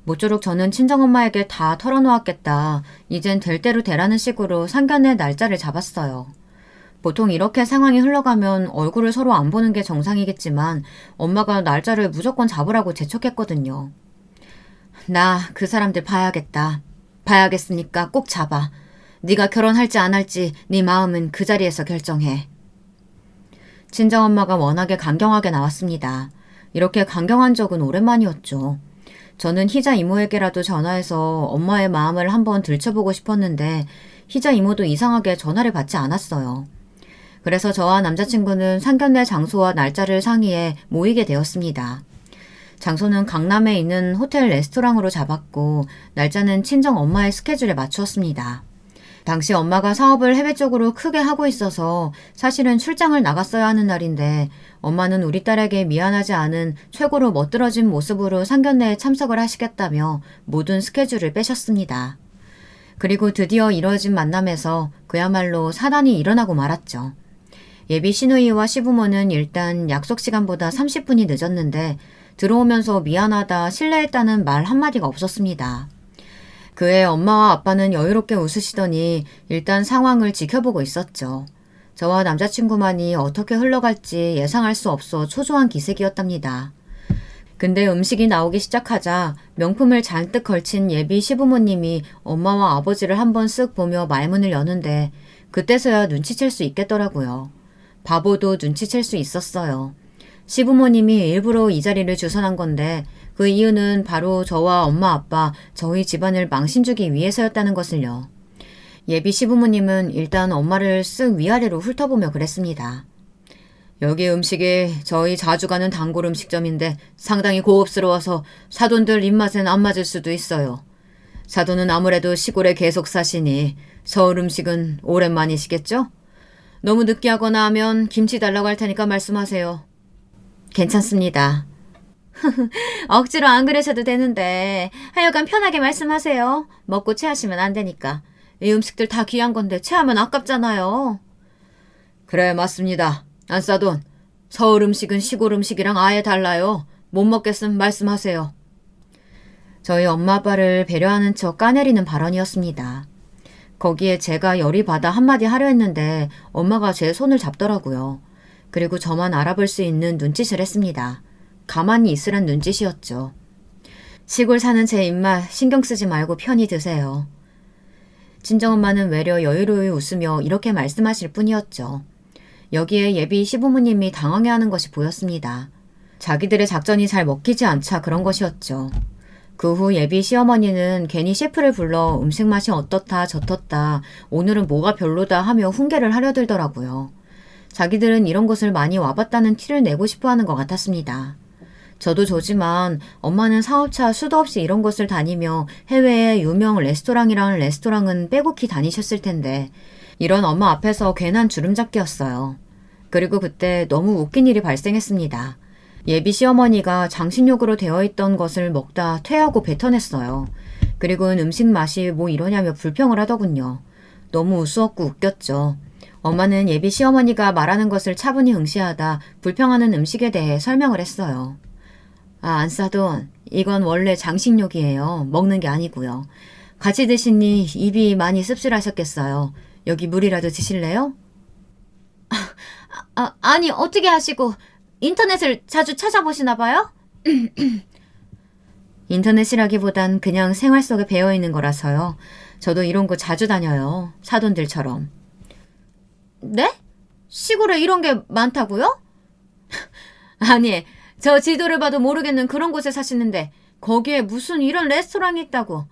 S1: 모쪼록 저는 친정엄마에게 다 털어놓았겠다. 이젠 될 대로 되라는 식으로 상견례 날짜를 잡았어요. 보통 이렇게 상황이 흘러가면 얼굴을 서로 안 보는 게 정상이겠지만 엄마가 날짜를 무조건 잡으라고 재촉했거든요. 나 그 사람들 봐야겠다. 봐야겠으니까 꼭 잡아. 네가 결혼할지 안 할지 네 마음은 그 자리에서 결정해. 친정엄마가 워낙에 강경하게 나왔습니다. 이렇게 강경한 적은 오랜만이었죠. 저는 희자 이모에게라도 전화해서 엄마의 마음을 한번 들춰보고 싶었는데 희자 이모도 이상하게 전화를 받지 않았어요. 그래서 저와 남자친구는 상견례 장소와 날짜를 상의해 모이게 되었습니다. 장소는 강남에 있는 호텔 레스토랑으로 잡았고 날짜는 친정 엄마의 스케줄에 맞추었습니다. 당시 엄마가 사업을 해외 쪽으로 크게 하고 있어서 사실은 출장을 나갔어야 하는 날인데 엄마는 우리 딸에게 미안하지 않은 최고로 멋들어진 모습으로 상견례에 참석을 하시겠다며 모든 스케줄을 빼셨습니다. 그리고 드디어 이뤄진 만남에서 그야말로 사단이 일어나고 말았죠. 예비 시누이와 시부모는 일단 약속 시간보다 30분이 늦었는데 들어오면서 미안하다, 실례했다는 말 한마디가 없었습니다. 그의 엄마와 아빠는 여유롭게 웃으시더니 일단 상황을 지켜보고 있었죠. 저와 남자친구만이 어떻게 흘러갈지 예상할 수 없어 초조한 기색이었답니다. 근데 음식이 나오기 시작하자 명품을 잔뜩 걸친 예비 시부모님이 엄마와 아버지를 한번 쓱 보며 말문을 여는데 그때서야 눈치챌 수 있겠더라고요. 바보도 눈치챌 수 있었어요. 시부모님이 일부러 이 자리를 주선한 건데 그 이유는 바로 저와 엄마 아빠, 저희 집안을 망신주기 위해서였다는 것을요. 예비 시부모님은 일단 엄마를 쓱 위아래로 훑어보며 그랬습니다. 여기 음식이 저희 자주 가는 단골 음식점인데 상당히 고급스러워서 사돈들 입맛엔 안 맞을 수도 있어요. 사돈은 아무래도 시골에 계속 사시니 서울 음식은 오랜만이시겠죠? 너무 느끼하거나 하면 김치 달라고 할 테니까 말씀하세요. 괜찮습니다. 억지로 안 그러셔도 되는데 하여간 편하게 말씀하세요. 먹고 체하시면 안 되니까. 이 음식들 다 귀한 건데 체하면 아깝잖아요. 그래, 맞습니다. 안사돈, 서울 음식은 시골 음식이랑 아예 달라요. 못 먹겠음 말씀하세요. 저희 엄마 아빠를 배려하는 척 까내리는 발언이었습니다. 거기에 제가 열이 받아 한마디 하려 했는데 엄마가 제 손을 잡더라고요. 그리고 저만 알아볼 수 있는 눈짓을 했습니다. 가만히 있으란 눈짓이었죠. 시골 사는 제 입맛 신경 쓰지 말고 편히 드세요. 친정엄마는 외려 여유로이 웃으며 이렇게 말씀하실 뿐이었죠. 여기에 예비 시부모님이 당황해하는 것이 보였습니다. 자기들의 작전이 잘 먹히지 않자 그런 것이었죠. 그 후 예비 시어머니는 괜히 셰프를 불러 음식 맛이 어떻다 저떻다 오늘은 뭐가 별로다 하며 훈계를 하려 들더라고요. 자기들은 이런 곳을 많이 와봤다는 티를 내고 싶어 하는 것 같았습니다. 저도 저지만 엄마는 사업차 수도 없이 이런 곳을 다니며 해외의 유명 레스토랑이랑 레스토랑은 빼곡히 다니셨을 텐데 이런 엄마 앞에서 괜한 주름잡기였어요. 그리고 그때 너무 웃긴 일이 발생했습니다. 예비 시어머니가 장신욕으로 되어 있던 것을 먹다 퇴하고 뱉어냈어요. 그리고는 음식 맛이 뭐 이러냐며 불평을 하더군요. 너무 우스웠고 웃겼죠. 엄마는 예비 시어머니가 말하는 것을 차분히 응시하다 불평하는 음식에 대해 설명을 했어요. 안사돈, 이건 원래 장식욕이에요. 먹는 게 아니고요. 같이 드시니 입이 많이 씁쓸하셨겠어요. 여기 물이라도 드실래요? 아니 어떻게 하시고 인터넷을 자주 찾아보시나 봐요? 인터넷이라기보단 그냥 생활 속에 배어있는 거라서요. 저도 이런 거 자주 다녀요. 사돈들처럼. 네? 시골에 이런 게 많다고요? 아니, 저 지도를 봐도 모르겠는 그런 곳에 사시는데 거기에 무슨 이런 레스토랑이 있다고.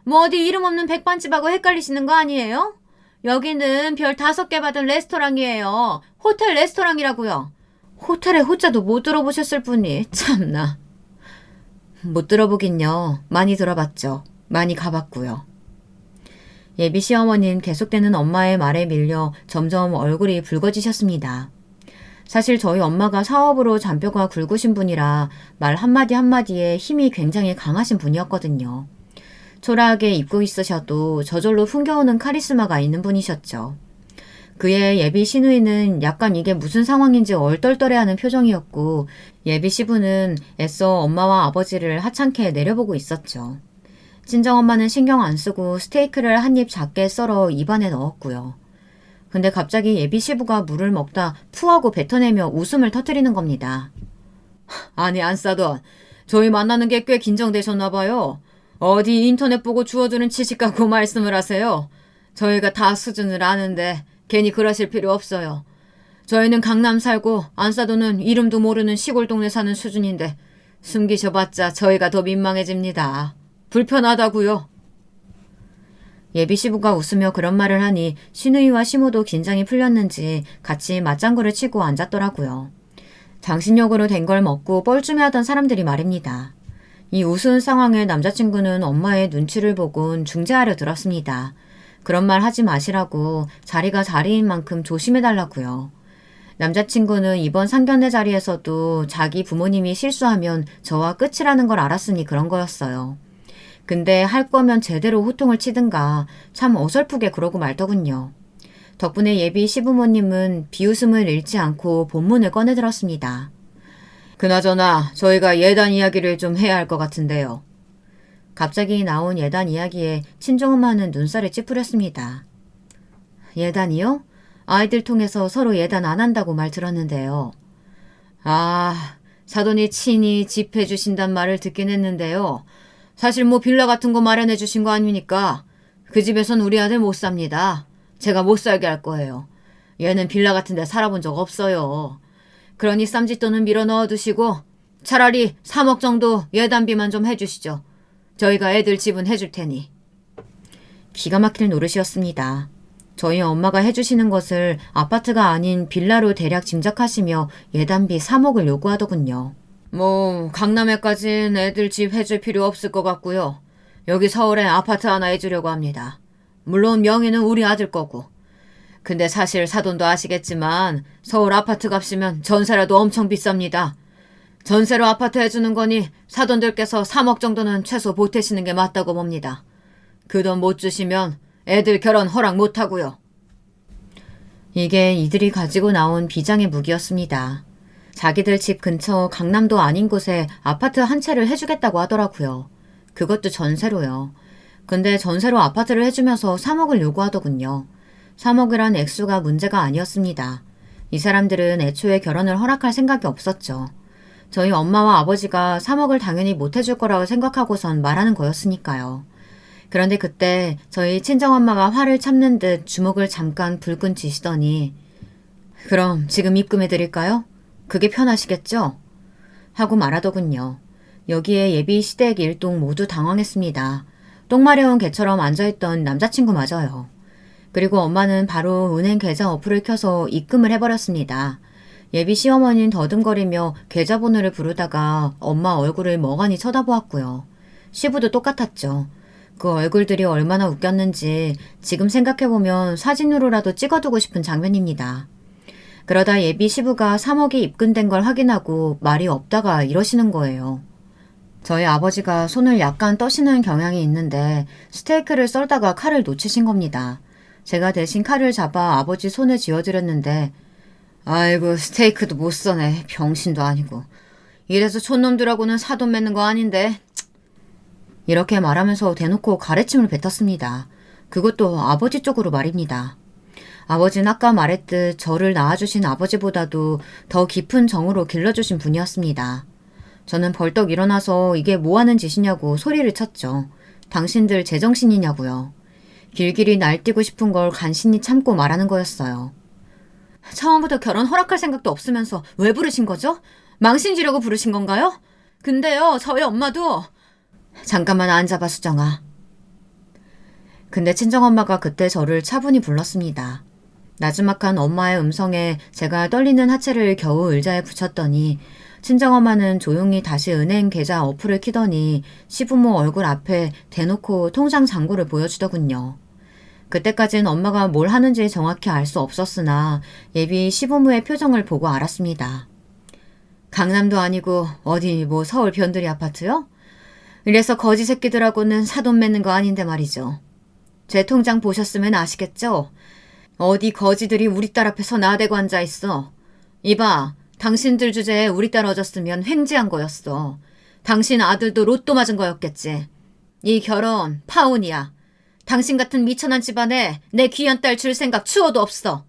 S1: 뭐 어디 이름 없는 백반집하고 헷갈리시는 거 아니에요? 여기는 별 5개 받은 레스토랑이에요. 호텔 레스토랑이라고요. 호텔의 호자도 못 들어보셨을 뿐이 참나. 못 들어보긴요. 많이 들어봤죠. 많이 가봤고요. 예비 시어머니는 계속되는 엄마의 말에 밀려 점점 얼굴이 붉어지셨습니다. 사실 저희 엄마가 사업으로 잔뼈가 굵으신 분이라 말 한마디 한마디에 힘이 굉장히 강하신 분이었거든요. 초라하게 입고 있으셔도 저절로 풍겨오는 카리스마가 있는 분이셨죠. 그의 예비 시누이는 약간 이게 무슨 상황인지 얼떨떨해하는 표정이었고 예비 시부는 애써 엄마와 아버지를 하찮게 내려보고 있었죠. 친정엄마는 신경 안 쓰고 스테이크를 한 입 작게 썰어 입안에 넣었고요. 근데 갑자기 예비 시부가 물을 먹다 푸하고 뱉어내며 웃음을 터뜨리는 겁니다. 아니 안사돈, 저희 만나는 게 꽤 긴장되셨나 봐요. 어디 인터넷 보고 주워주는 지식 갖고 말씀을 하세요. 저희가 다 수준을 아는데 괜히 그러실 필요 없어요. 저희는 강남 살고 안사돈은 이름도 모르는 시골 동네 사는 수준인데 숨기셔봤자 저희가 더 민망해집니다. 불편하다고요. 예비 시부가 웃으며 그런 말을 하니 시누이와 시모도 긴장이 풀렸는지 같이 맞장구를 치고 앉았더라고요. 장신욕으로 된 걸 먹고 뻘쭘해하던 사람들이 말입니다. 이 우스운 상황에 남자친구는 엄마의 눈치를 보곤 중재하려 들었습니다. 그런 말 하지 마시라고 자리가 자리인 만큼 조심해달라고요. 남자친구는 이번 상견례 자리에서도 자기 부모님이 실수하면 저와 끝이라는 걸 알았으니 그런 거였어요. 근데 할 거면 제대로 호통을 치든가 참 어설프게 그러고 말더군요. 덕분에 예비 시부모님은 비웃음을 잃지 않고 본문을 꺼내들었습니다. 그나저나 저희가 예단 이야기를 좀 해야 할 것 같은데요. 갑자기 나온 예단 이야기에 친정엄마는 눈살을 찌푸렸습니다. 예단이요? 아이들 통해서 서로 예단 안 한다고 말 들었는데요. 사돈이 친히 집해 주신단 말을 듣긴 했는데요. 사실 뭐 빌라 같은 거 마련해 주신 거 아닙니까? 그 집에선 우리 아들 못 삽니다. 제가 못 살게 할 거예요. 얘는 빌라 같은 데 살아본 적 없어요. 그러니 쌈짓돈은 밀어 넣어두시고 차라리 3억 정도 예단비만 좀 해주시죠. 저희가 애들 집은 해줄 테니. 기가 막힐 노릇이었습니다. 저희 엄마가 해주시는 것을 아파트가 아닌 빌라로 대략 짐작하시며 예단비 3억을 요구하더군요. 뭐 강남에까진 애들 집 해줄 필요 없을 것 같고요. 여기 서울에 아파트 하나 해주려고 합니다. 물론 명의는 우리 아들 거고. 근데 사실 사돈도 아시겠지만 서울 아파트 값이면 전세라도 엄청 비쌉니다. 전세로 아파트 해주는 거니 사돈들께서 3억 정도는 최소 보태시는 게 맞다고 봅니다. 그 돈 못 주시면 애들 결혼 허락 못하고요. 이게 이들이 가지고 나온 비장의 무기였습니다. 자기들 집 근처 강남도 아닌 곳에 아파트 한 채를 해주겠다고 하더라고요. 그것도 전세로요. 근데 전세로 아파트를 해주면서 3억을 요구하더군요. 3억이란 액수가 문제가 아니었습니다. 이 사람들은 애초에 결혼을 허락할 생각이 없었죠. 저희 엄마와 아버지가 3억을 당연히 못 해줄 거라고 생각하고선 말하는 거였으니까요. 그런데 그때 저희 친정엄마가 화를 참는 듯 주먹을 잠깐 불끈 쥐시더니 그럼 지금 입금해 드릴까요? 그게 편하시겠죠? 하고 말하더군요. 여기에 예비 시댁 일동 모두 당황했습니다. 똥 마려운 개처럼 앉아있던 남자친구마저요. 그리고 엄마는 바로 은행 계좌 어플을 켜서 입금을 해버렸습니다. 예비 시어머니는 더듬거리며 계좌번호를 부르다가 엄마 얼굴을 멍하니 쳐다보았고요. 시부도 똑같았죠. 그 얼굴들이 얼마나 웃겼는지 지금 생각해보면 사진으로라도 찍어두고 싶은 장면입니다. 그러다 예비 시부가 3억이 입금된 걸 확인하고 말이 없다가 이러시는 거예요. 저희 아버지가 손을 약간 떠시는 경향이 있는데 스테이크를 썰다가 칼을 놓치신 겁니다. 제가 대신 칼을 잡아 아버지 손을 쥐어드렸는데 아이고 스테이크도 못 써네. 병신도 아니고. 이래서 촌놈들하고는 사돈 맺는 거 아닌데. 이렇게 말하면서 대놓고 가래침을 뱉었습니다. 그것도 아버지 쪽으로 말입니다. 아버지는 아까 말했듯 저를 낳아주신 아버지보다도 더 깊은 정으로 길러주신 분이었습니다. 저는 벌떡 일어나서 이게 뭐하는 짓이냐고 소리를 쳤죠. 당신들 제정신이냐고요. 길길이 날뛰고 싶은 걸 간신히 참고 말하는 거였어요. 처음부터 결혼 허락할 생각도 없으면서 왜 부르신 거죠? 망신 주려고 부르신 건가요? 근데요, 저희 엄마도... 잠깐만 앉아봐, 수정아. 근데 친정엄마가 그때 저를 차분히 불렀습니다. 나지막한 엄마의 음성에 제가 떨리는 하체를 겨우 의자에 붙였더니 친정엄마는 조용히 다시 은행 계좌 어플을 키더니 시부모 얼굴 앞에 대놓고 통장 잔고를 보여주더군요. 그때까진 엄마가 뭘 하는지 정확히 알 수 없었으나 예비 시부모의 표정을 보고 알았습니다. 강남도 아니고 어디 뭐 서울 변두리 아파트요? 이래서 거지 새끼들하고는 사돈 맺는 거 아닌데 말이죠. 제 통장 보셨으면 아시겠죠? 어디 거지들이 우리 딸 앞에서 나대고 앉아있어. 이봐, 당신들 주제에 우리 딸 얻었으면 횡재한 거였어. 당신 아들도 로또 맞은 거였겠지. 이 결혼 파혼이야. 당신 같은 미천한 집안에 내 귀한 딸 줄 생각 추워도 없어.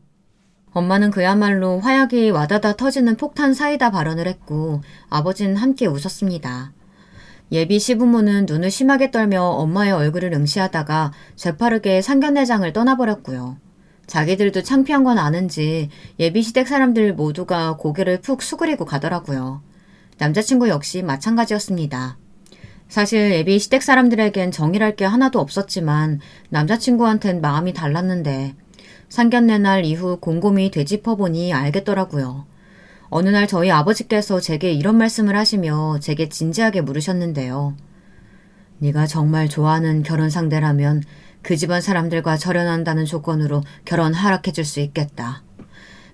S1: 엄마는 그야말로 화약이 와다다 터지는 폭탄 사이다 발언을 했고 아버지는 함께 웃었습니다. 예비 시부모는 눈을 심하게 떨며 엄마의 얼굴을 응시하다가 재빠르게 상견례장을 떠나버렸고요. 자기들도 창피한 건 아는지 예비 시댁 사람들 모두가 고개를 푹 수그리고 가더라고요. 남자친구 역시 마찬가지였습니다. 사실 예비 시댁 사람들에겐 정이랄 게 하나도 없었지만 남자친구한텐 마음이 달랐는데 상견례 날 이후 곰곰이 되짚어보니 알겠더라고요. 어느 날 저희 아버지께서 제게 이런 말씀을 하시며 제게 진지하게 물으셨는데요. 네가 정말 좋아하는 결혼 상대라면 그 집안 사람들과 절연한다는 조건으로 결혼 허락해줄 수 있겠다.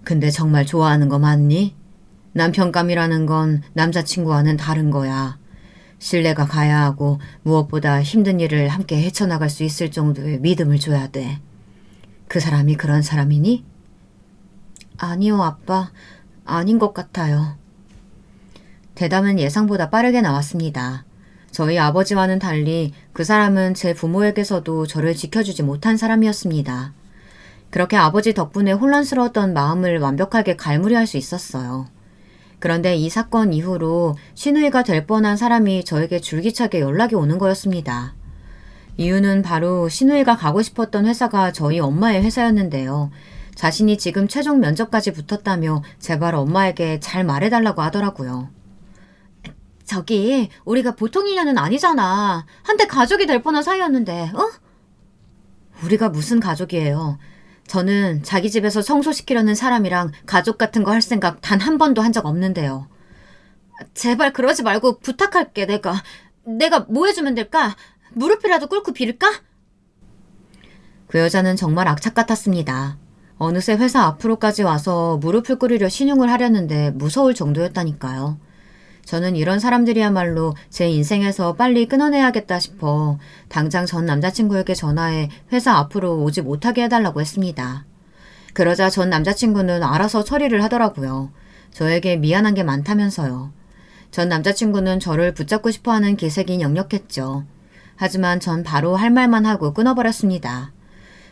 S1: 근데 정말 좋아하는 거 맞니? 남편감이라는 건 남자친구와는 다른 거야. 신뢰가 가야 하고 무엇보다 힘든 일을 함께 헤쳐나갈 수 있을 정도의 믿음을 줘야 돼. 그 사람이 그런 사람이니? 아니요, 아빠. 아닌 것 같아요. 대답은 예상보다 빠르게 나왔습니다. 저희 아버지와는 달리 그 사람은 제 부모에게서도 저를 지켜주지 못한 사람이었습니다. 그렇게 아버지 덕분에 혼란스러웠던 마음을 완벽하게 갈무리할 수 있었어요. 그런데 이 사건 이후로 시누이가 될 뻔한 사람이 저에게 줄기차게 연락이 오는 거였습니다. 이유는 바로 시누이가 가고 싶었던 회사가 저희 엄마의 회사였는데요. 자신이 지금 최종 면접까지 붙었다며 제발 엄마에게 잘 말해달라고 하더라고요. 저기 우리가 보통 인연은 아니잖아. 한때 가족이 될 뻔한 사이였는데, 어? 우리가 무슨 가족이에요. 저는 자기 집에서 청소시키려는 사람이랑 가족 같은 거 할 생각 단 한 번도 한 적 없는데요. 제발 그러지 말고 부탁할게. 내가 뭐 해주면 될까? 무릎이라도 꿇고 빌을까? 그 여자는 정말 악착 같았습니다. 어느새 회사 앞으로까지 와서 무릎을 꿇으려 신용을 하려는데 무서울 정도였다니까요. 저는 이런 사람들이야말로 제 인생에서 빨리 끊어내야겠다 싶어 당장 전 남자친구에게 전화해 회사 앞으로 오지 못하게 해달라고 했습니다. 그러자 전 남자친구는 알아서 처리를 하더라고요. 저에게 미안한 게 많다면서요. 전 남자친구는 저를 붙잡고 싶어하는 기색이 역력했죠. 하지만 전 바로 할 말만 하고 끊어버렸습니다.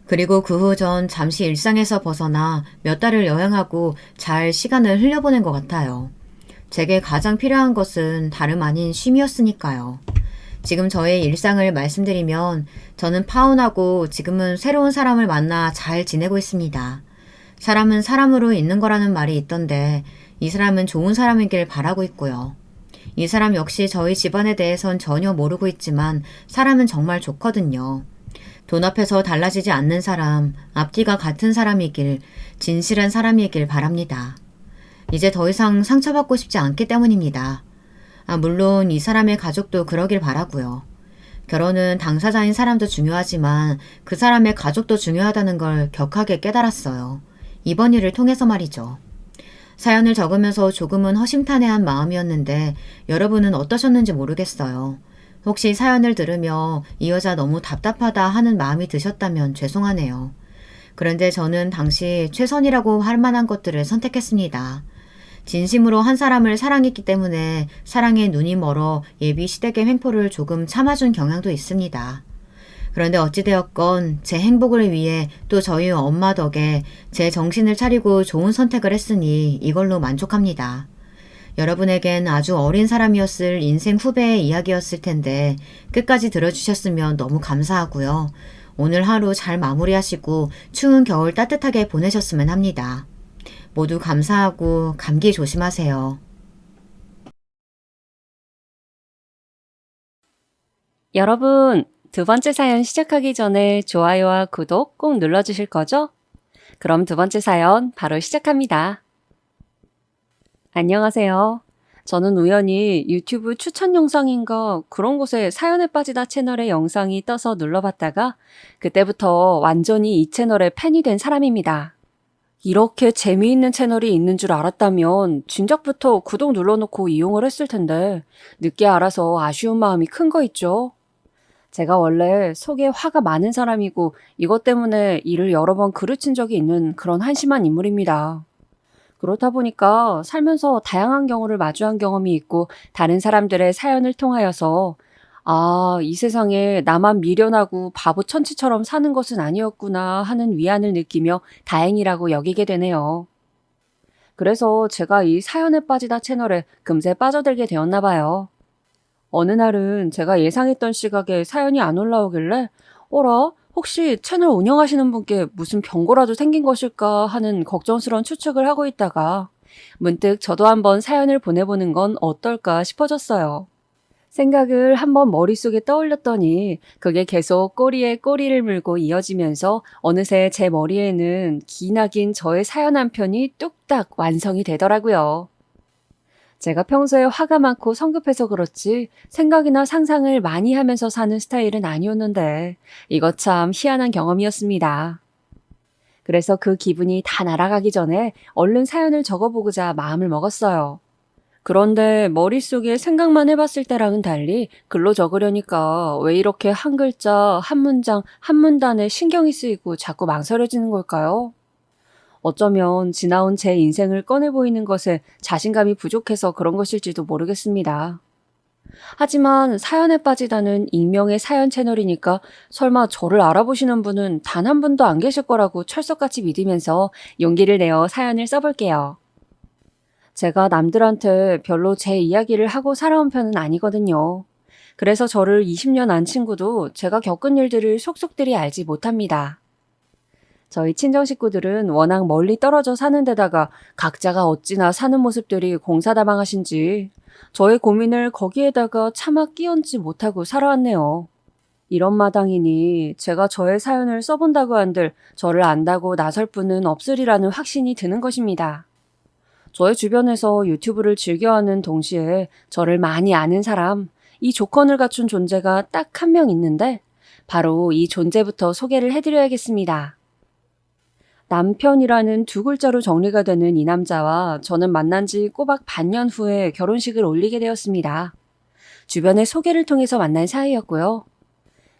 S1: 그리고 그 후 전 잠시 일상에서 벗어나 몇 달을 여행하고 잘 시간을 흘려보낸 것 같아요. 제게 가장 필요한 것은 다름 아닌 쉼이었으니까요. 지금 저의 일상을 말씀드리면 저는 파혼하고 지금은 새로운 사람을 만나 잘 지내고 있습니다. 사람은 사람으로 있는 거라는 말이 있던데 이 사람은 좋은 사람이길 바라고 있고요. 이 사람 역시 저희 집안에 대해선 전혀 모르고 있지만 사람은 정말 좋거든요. 돈 앞에서 달라지지 않는 사람, 앞뒤가 같은 사람이길, 진실한 사람이길 바랍니다. 이제 더 이상 상처받고 싶지 않기 때문입니다. 물론 이 사람의 가족도 그러길 바라고요. 결혼은 당사자인 사람도 중요하지만 그 사람의 가족도 중요하다는 걸 격하게 깨달았어요. 이번 일을 통해서 말이죠. 사연을 적으면서 조금은 허심탄회한 마음이었는데 여러분은 어떠셨는지 모르겠어요. 혹시 사연을 들으며 이 여자 너무 답답하다 하는 마음이 드셨다면 죄송하네요. 그런데 저는 당시 최선이라고 할 만한 것들을 선택했습니다. 진심으로 한 사람을 사랑했기 때문에 사랑에 눈이 멀어 예비 시댁의 횡포를 조금 참아준 경향도 있습니다. 그런데 어찌되었건 제 행복을 위해 또 저희 엄마 덕에 제 정신을 차리고 좋은 선택을 했으니 이걸로 만족합니다. 여러분에겐 아주 어린 사람이었을 인생 후배의 이야기였을 텐데 끝까지 들어주셨으면 너무 감사하고요. 오늘 하루 잘 마무리하시고 추운 겨울 따뜻하게 보내셨으면 합니다. 모두 감사하고 감기 조심하세요.
S2: 여러분, 두 번째 사연 시작하기 전에 좋아요와 구독 꼭 눌러주실 거죠? 그럼 두 번째 사연 바로 시작합니다. 안녕하세요. 저는 우연히 유튜브 추천 영상인가 그런 곳에 사연에 빠지다 채널의 영상이 떠서 눌러봤다가 그때부터 완전히 이 채널의 팬이 된 사람입니다. 이렇게 재미있는 채널이 있는 줄 알았다면 진작부터 구독 눌러놓고 이용을 했을 텐데 늦게 알아서 아쉬운 마음이 큰 거 있죠? 제가 원래 속에 화가 많은 사람이고 이것 때문에 일을 여러 번 그르친 적이 있는 그런 한심한 인물입니다. 그렇다 보니까 살면서 다양한 경우를 마주한 경험이 있고 다른 사람들의 사연을 통하여서 이 세상에 나만 미련하고 바보 천치처럼 사는 것은 아니었구나 하는 위안을 느끼며 다행이라고 여기게 되네요. 그래서 제가 이 사연에 빠지다 채널에 금세 빠져들게 되었나 봐요. 어느 날은 제가 예상했던 시각에 사연이 안 올라오길래 어라? 혹시 채널 운영하시는 분께 무슨 병고라도 생긴 것일까 하는 걱정스러운 추측을 하고 있다가 문득 저도 한번 사연을 보내보는 건 어떨까 싶어졌어요. 생각을 한번 머릿속에 떠올렸더니 그게 계속 꼬리에 꼬리를 물고 이어지면서 어느새 제 머리에는 기나긴 저의 사연 한 편이 뚝딱 완성이 되더라고요. 제가 평소에 화가 많고 성급해서 그렇지 생각이나 상상을 많이 하면서 사는 스타일은 아니었는데 이거 참 희한한 경험이었습니다. 그래서 그 기분이 다 날아가기 전에 얼른 사연을 적어보고자 마음을 먹었어요. 그런데 머릿속에 생각만 해봤을 때랑은 달리 글로 적으려니까 왜 이렇게 한 글자, 한 문장, 한 문단에 신경이 쓰이고 자꾸 망설여지는 걸까요? 어쩌면 지나온 제 인생을 꺼내 보이는 것에 자신감이 부족해서 그런 것일지도 모르겠습니다. 하지만 사연에 빠지다는 익명의 사연 채널이니까 설마 저를 알아보시는 분은 단 한 분도 안 계실 거라고 철석같이 믿으면서 용기를 내어 사연을 써볼게요. 제가 남들한테 별로 제 이야기를 하고 살아온 편은 아니거든요. 그래서 저를 20년 안 친구도 제가 겪은 일들을 속속들이 알지 못합니다. 저희 친정 식구들은 워낙 멀리 떨어져 사는 데다가 각자가 어찌나 사는 모습들이 공사다방하신지 저의 고민을 거기에다가 차마 끼얹지 못하고 살아왔네요. 이런 마당이니 제가 저의 사연을 써본다고 한들 저를 안다고 나설 분은 없으리라는 확신이 드는 것입니다. 저의 주변에서 유튜브를 즐겨하는 동시에 저를 많이 아는 사람, 이 조건을 갖춘 존재가 딱 한 명 있는데 바로 이 존재부터 소개를 해드려야겠습니다. 남편이라는 두 글자로 정리가 되는 이 남자와 저는 만난 지 꼬박 반년 후에 결혼식을 올리게 되었습니다. 주변의 소개를 통해서 만난 사이였고요.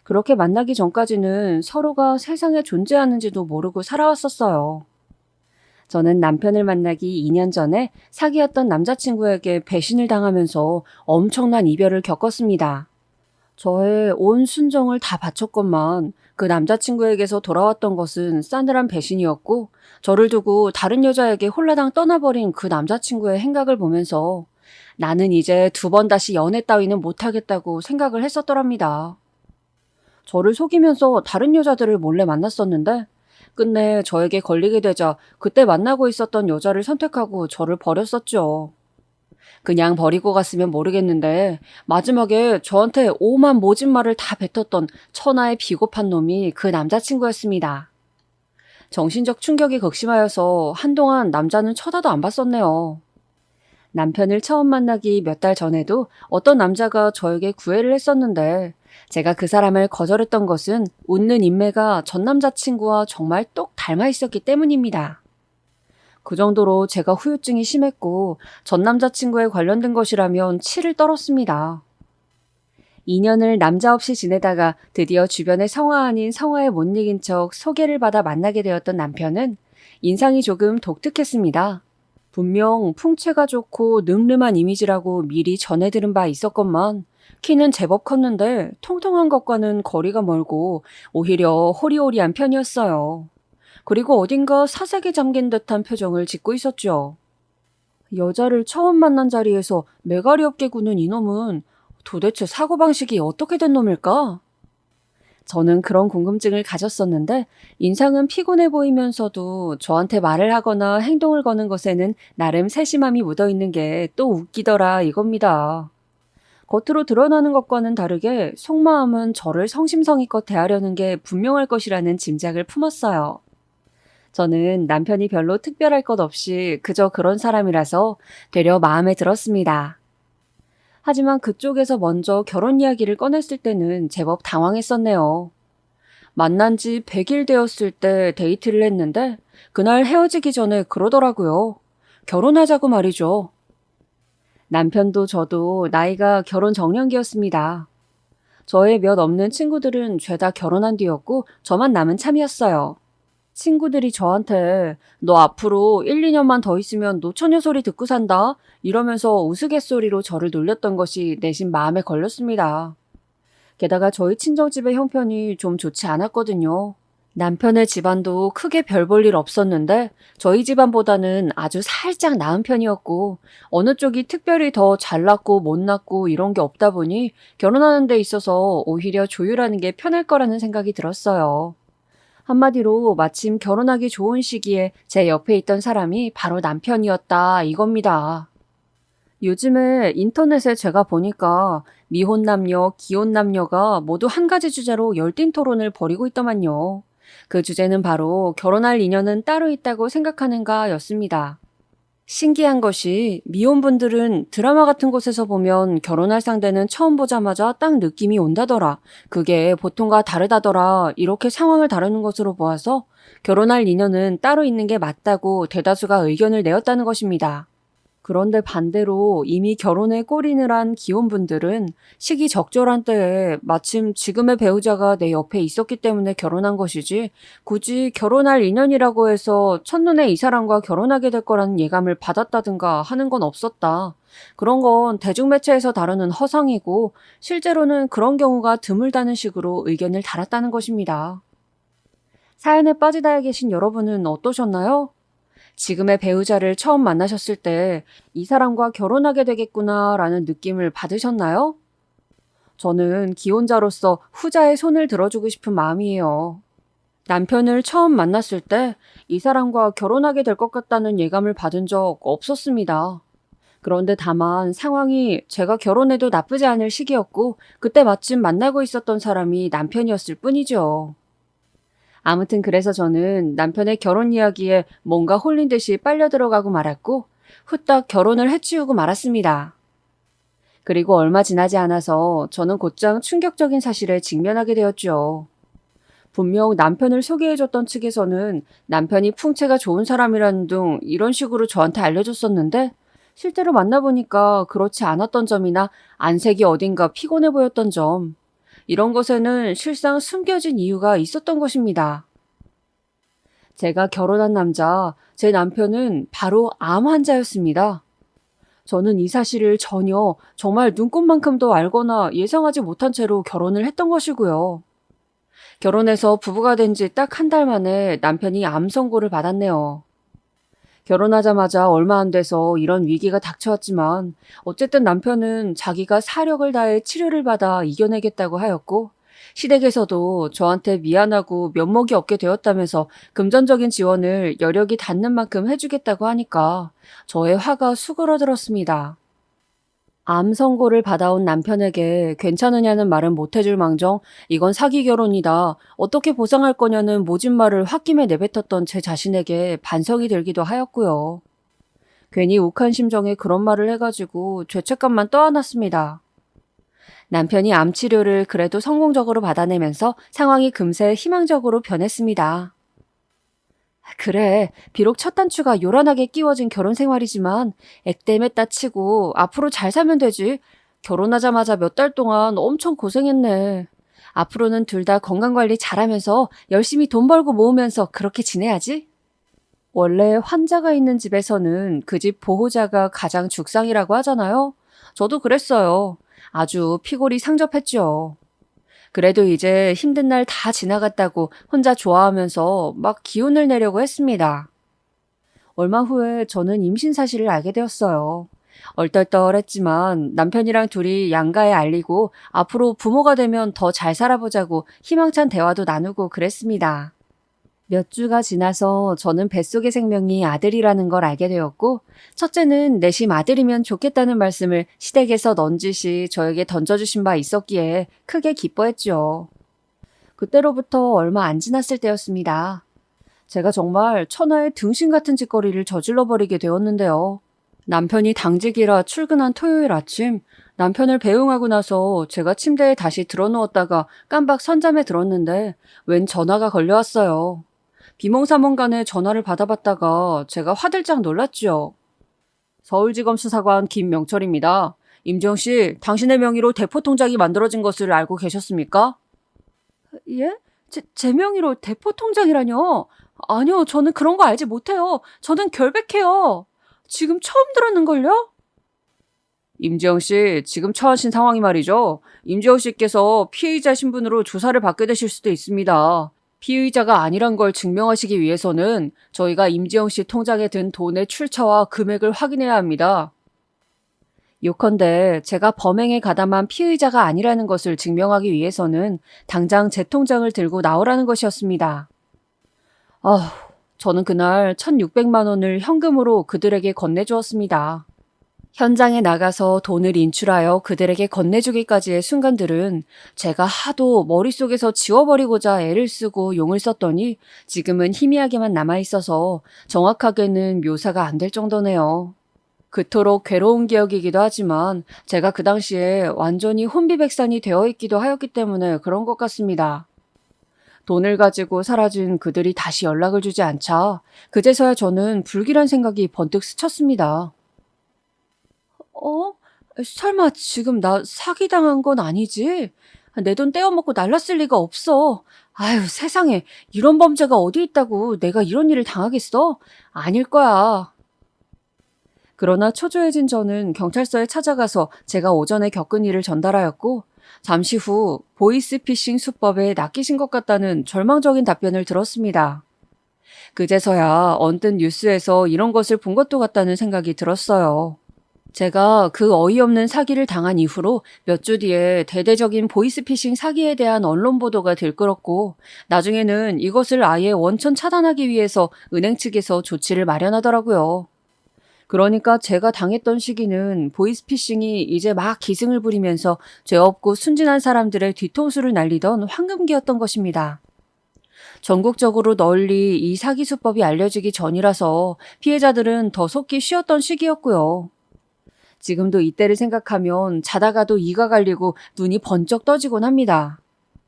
S2: 그렇게 만나기 전까지는 서로가 세상에 존재하는지도 모르고 살아왔었어요. 저는 남편을 만나기 2년 전에 사귀었던 남자친구에게 배신을 당하면서 엄청난 이별을 겪었습니다. 저의 온 순정을 다 바쳤건만 그 남자친구에게서 돌아왔던 것은 싸늘한 배신이었고 저를 두고 다른 여자에게 홀라당 떠나버린 그 남자친구의 행각을 보면서 나는 이제 두 번 다시 연애 따위는 못하겠다고 생각을 했었더랍니다. 저를 속이면서 다른 여자들을 몰래 만났었는데 끝내 저에게 걸리게 되자 그때 만나고 있었던 여자를 선택하고 저를 버렸었죠. 그냥 버리고 갔으면 모르겠는데 마지막에 저한테 오만 모진 말을 다 뱉었던 천하의 비겁한 놈이 그 남자친구였습니다. 정신적 충격이 극심하여서 한동안 남자는 쳐다도 안 봤었네요. 남편을 처음 만나기 몇 달 전에도 어떤 남자가 저에게 구애를 했었는데 제가 그 사람을 거절했던 것은 웃는 인매가 전 남자친구와 정말 똑 닮아 있었기 때문입니다. 그 정도로 제가 후유증이 심했고 전 남자친구에 관련된 것이라면 치를 떨었습니다. 2년을 남자 없이 지내다가 드디어 주변의 성화 아닌 성화에 못 이긴 척 소개를 받아 만나게 되었던 남편은 인상이 조금 독특했습니다. 분명 풍채가 좋고 늠름한 이미지라고 미리 전해 들은 바 있었건만 키는 제법 컸는데 통통한 것과는 거리가 멀고 오히려 호리호리한 편이었어요. 그리고 어딘가 사색에 잠긴 듯한 표정을 짓고 있었죠. 여자를 처음 만난 자리에서 매가리 없게 구는 이놈은 도대체 사고방식이 어떻게 된 놈일까? 저는 그런 궁금증을 가졌었는데 인상은 피곤해 보이면서도 저한테 말을 하거나 행동을 거는 것에는 나름 세심함이 묻어있는 게 또 웃기더라 이겁니다. 겉으로 드러나는 것과는 다르게 속마음은 저를 성심성의껏 대하려는 게 분명할 것이라는 짐작을 품었어요. 저는 남편이 별로 특별할 것 없이 그저 그런 사람이라서 되려 마음에 들었습니다. 하지만 그쪽에서 먼저 결혼 이야기를 꺼냈을 때는 제법 당황했었네요. 만난 지 100일 되었을 때 데이트를 했는데 그날 헤어지기 전에 그러더라고요. 결혼하자고 말이죠. 남편도 저도 나이가 결혼 정년기였습니다. 저의 몇 없는 친구들은 죄다 결혼한 뒤였고 저만 남은 참이었어요. 친구들이 저한테 너 앞으로 1, 2년만 더 있으면 노처녀 소리 듣고 산다 이러면서 우스갯소리로 저를 놀렸던 것이 내심 마음에 걸렸습니다. 게다가 저희 친정집의 형편이 좀 좋지 않았거든요. 남편의 집안도 크게 별 볼 일 없었는데 저희 집안보다는 아주 살짝 나은 편이었고 어느 쪽이 특별히 더 잘났고 못났고 이런 게 없다 보니 결혼하는 데 있어서 오히려 조율하는 게 편할 거라는 생각이 들었어요. 한마디로 마침 결혼하기 좋은 시기에 제 옆에 있던 사람이 바로 남편이었다 이겁니다. 요즘에 인터넷에 제가 보니까 미혼 남녀, 기혼 남녀가 모두 한 가지 주제로 열띤 토론을 벌이고 있더만요. 그 주제는 바로 결혼할 인연은 따로 있다고 생각하는가 였습니다. 신기한 것이 미혼분들은 드라마 같은 곳에서 보면 결혼할 상대는 처음 보자마자 딱 느낌이 온다더라. 그게 보통과 다르다더라. 이렇게 상황을 다루는 것으로 보아서 결혼할 인연은 따로 있는 게 맞다고 대다수가 의견을 내었다는 것입니다. 그런데 반대로 이미 결혼에 골인을 한 기혼분들은 시기 적절한 때에 마침 지금의 배우자가 내 옆에 있었기 때문에 결혼한 것이지 굳이 결혼할 인연이라고 해서 첫눈에 이 사람과 결혼하게 될 거라는 예감을 받았다든가 하는 건 없었다. 그런 건 대중매체에서 다루는 허상이고 실제로는 그런 경우가 드물다는 식으로 의견을 달았다는 것입니다. 사연에 빠지다 계신 여러분은 어떠셨나요? 지금의 배우자를 처음 만나셨을 때 이 사람과 결혼하게 되겠구나 라는 느낌을 받으셨나요? 저는 기혼자로서 후자의 손을 들어주고 싶은 마음이에요. 남편을 처음 만났을 때 이 사람과 결혼하게 될 것 같다는 예감을 받은 적 없었습니다. 그런데 다만 상황이 제가 결혼해도 나쁘지 않을 시기였고 그때 마침 만나고 있었던 사람이 남편이었을 뿐이죠. 아무튼 그래서 저는 남편의 결혼 이야기에 뭔가 홀린 듯이 빨려 들어가고 말았고 후딱 결혼을 해치우고 말았습니다. 그리고 얼마 지나지 않아서 저는 곧장 충격적인 사실에 직면하게 되었죠. 분명 남편을 소개해줬던 측에서는 남편이 풍채가 좋은 사람이라는 등 이런 식으로 저한테 알려줬었는데 실제로 만나보니까 그렇지 않았던 점이나 안색이 어딘가 피곤해 보였던 점, 이런 것에는 실상 숨겨진 이유가 있었던 것입니다. 제가 결혼한 남자, 제 남편은 바로 암 환자였습니다. 저는 이 사실을 전혀 정말 눈꼽만큼도 알거나 예상하지 못한 채로 결혼을 했던 것이고요. 결혼해서 부부가 된 지 딱 한 달 만에 남편이 암 선고를 받았네요. 결혼하자마자 얼마 안 돼서 이런 위기가 닥쳐왔지만 어쨌든 남편은 자기가 사력을 다해 치료를 받아 이겨내겠다고 하였고 시댁에서도 저한테 미안하고 면목이 없게 되었다면서 금전적인 지원을 여력이 닿는 만큼 해주겠다고 하니까 저의 화가 수그러들었습니다. 암 선고를 받아온 남편에게 괜찮으냐는 말은 못해줄 망정 이건 사기 결혼이다. 어떻게 보상할 거냐는 모진 말을 홧김에 내뱉었던 제 자신에게 반성이 들기도 하였고요. 괜히 욱한 심정에 그런 말을 해가지고 죄책감만 떠안았습니다. 남편이 암 치료를 그래도 성공적으로 받아내면서 상황이 금세 희망적으로 변했습니다. 그래, 비록 첫 단추가 요란하게 끼워진 결혼 생활이지만 액땜했다 치고 앞으로 잘 살면 되지. 결혼하자마자 몇 달 동안 엄청 고생했네. 앞으로는 둘 다 건강관리 잘하면서 열심히 돈 벌고 모으면서 그렇게 지내야지. 원래 환자가 있는 집에서는 그 집 보호자가 가장 죽상이라고 하잖아요. 저도 그랬어요. 아주 피골이 상접했죠. 그래도 이제 힘든 날 다 지나갔다고 혼자 좋아하면서 막 기운을 내려고 했습니다. 얼마 후에 저는 임신 사실을 알게 되었어요. 얼떨떨했지만 남편이랑 둘이 양가에 알리고 앞으로 부모가 되면 더 잘 살아보자고 희망찬 대화도 나누고 그랬습니다. 몇 주가 지나서 저는 뱃속의 생명이 아들이라는 걸 알게 되었고 첫째는 내심 아들이면 좋겠다는 말씀을 시댁에서 넌지시 저에게 던져주신 바 있었기에 크게 기뻐했죠. 그때로부터 얼마 안 지났을 때였습니다. 제가 정말 천하의 등신 같은 짓거리를 저질러 버리게 되었는데요. 남편이 당직이라 출근한 토요일 아침 남편을 배웅하고 나서 제가 침대에 다시 들어누웠다가 깜박 선잠에 들었는데 웬 전화가 걸려왔어요. 비몽사몽간에 전화를 받아봤다가 제가 화들짝 놀랐죠. 서울지검 수사관 김명철입니다. 임지영 씨, 당신의 명의로 대포통장이 만들어진 것을 알고 계셨습니까? 예? 제 명의로 대포통장이라뇨? 아니요, 저는 그런 거 알지 못해요. 저는 결백해요. 지금 처음 들었는걸요? 임지영 씨, 지금 처하신 상황이 말이죠. 임지영 씨께서 피해자 신분으로 조사를 받게 되실 수도 있습니다. 피의자가 아니란 걸 증명하시기 위해서는 저희가 임지영 씨 통장에 든 돈의 출처와 금액을 확인해야 합니다. 요컨대 제가 범행에 가담한 피의자가 아니라는 것을 증명하기 위해서는 당장 제 통장을 들고 나오라는 것이었습니다. 저는 그날 1,600만 원을 현금으로 그들에게 건네주었습니다. 현장에 나가서 돈을 인출하여 그들에게 건네주기까지의 순간들은 제가 하도 머릿속에서 지워버리고자 애를 쓰고 용을 썼더니 지금은 희미하게만 남아있어서 정확하게는 묘사가 안 될 정도네요. 그토록 괴로운 기억이기도 하지만 제가 그 당시에 완전히 혼비백산이 되어 있기도 하였기 때문에 그런 것 같습니다. 돈을 가지고 사라진 그들이 다시 연락을 주지 않자 그제서야 저는 불길한 생각이 번뜩 스쳤습니다. 설마 지금 나 사기당한 건 아니지? 내 돈 떼어먹고 날랐을 리가 없어. 아유, 세상에. 이런 범죄가 어디 있다고 내가 이런 일을 당하겠어? 아닐 거야. 그러나 초조해진 저는 경찰서에 찾아가서 제가 오전에 겪은 일을 전달하였고 잠시 후 보이스피싱 수법에 낚이신 것 같다는 절망적인 답변을 들었습니다. 그제서야 언뜻 뉴스에서 이런 것을 본 것도 같다는 생각이 들었어요. 제가 그 어이없는 사기를 당한 이후로 몇 주 뒤에 대대적인 보이스피싱 사기에 대한 언론 보도가 들끓었고 나중에는 이것을 아예 원천 차단하기 위해서 은행 측에서 조치를 마련하더라고요. 그러니까 제가 당했던 시기는 보이스피싱이 이제 막 기승을 부리면서 죄 없고 순진한 사람들의 뒤통수를 날리던 황금기였던 것입니다. 전국적으로 널리 이 사기 수법이 알려지기 전이라서 피해자들은 더 속기 쉬웠던 시기였고요. 지금도 이때를 생각하면 자다가도 이가 갈리고 눈이 번쩍 떠지곤 합니다.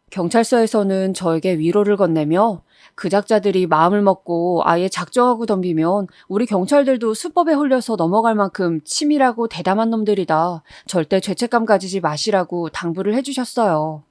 S2: 경찰서에서는 저에게 위로를 건네며 그 작자들이 마음을 먹고 아예 작정하고 덤비면 우리 경찰들도 수법에 홀려서 넘어갈 만큼 치밀하고 대담한 놈들이다. 절대 죄책감 가지지 마시라고 당부를 해주셨어요.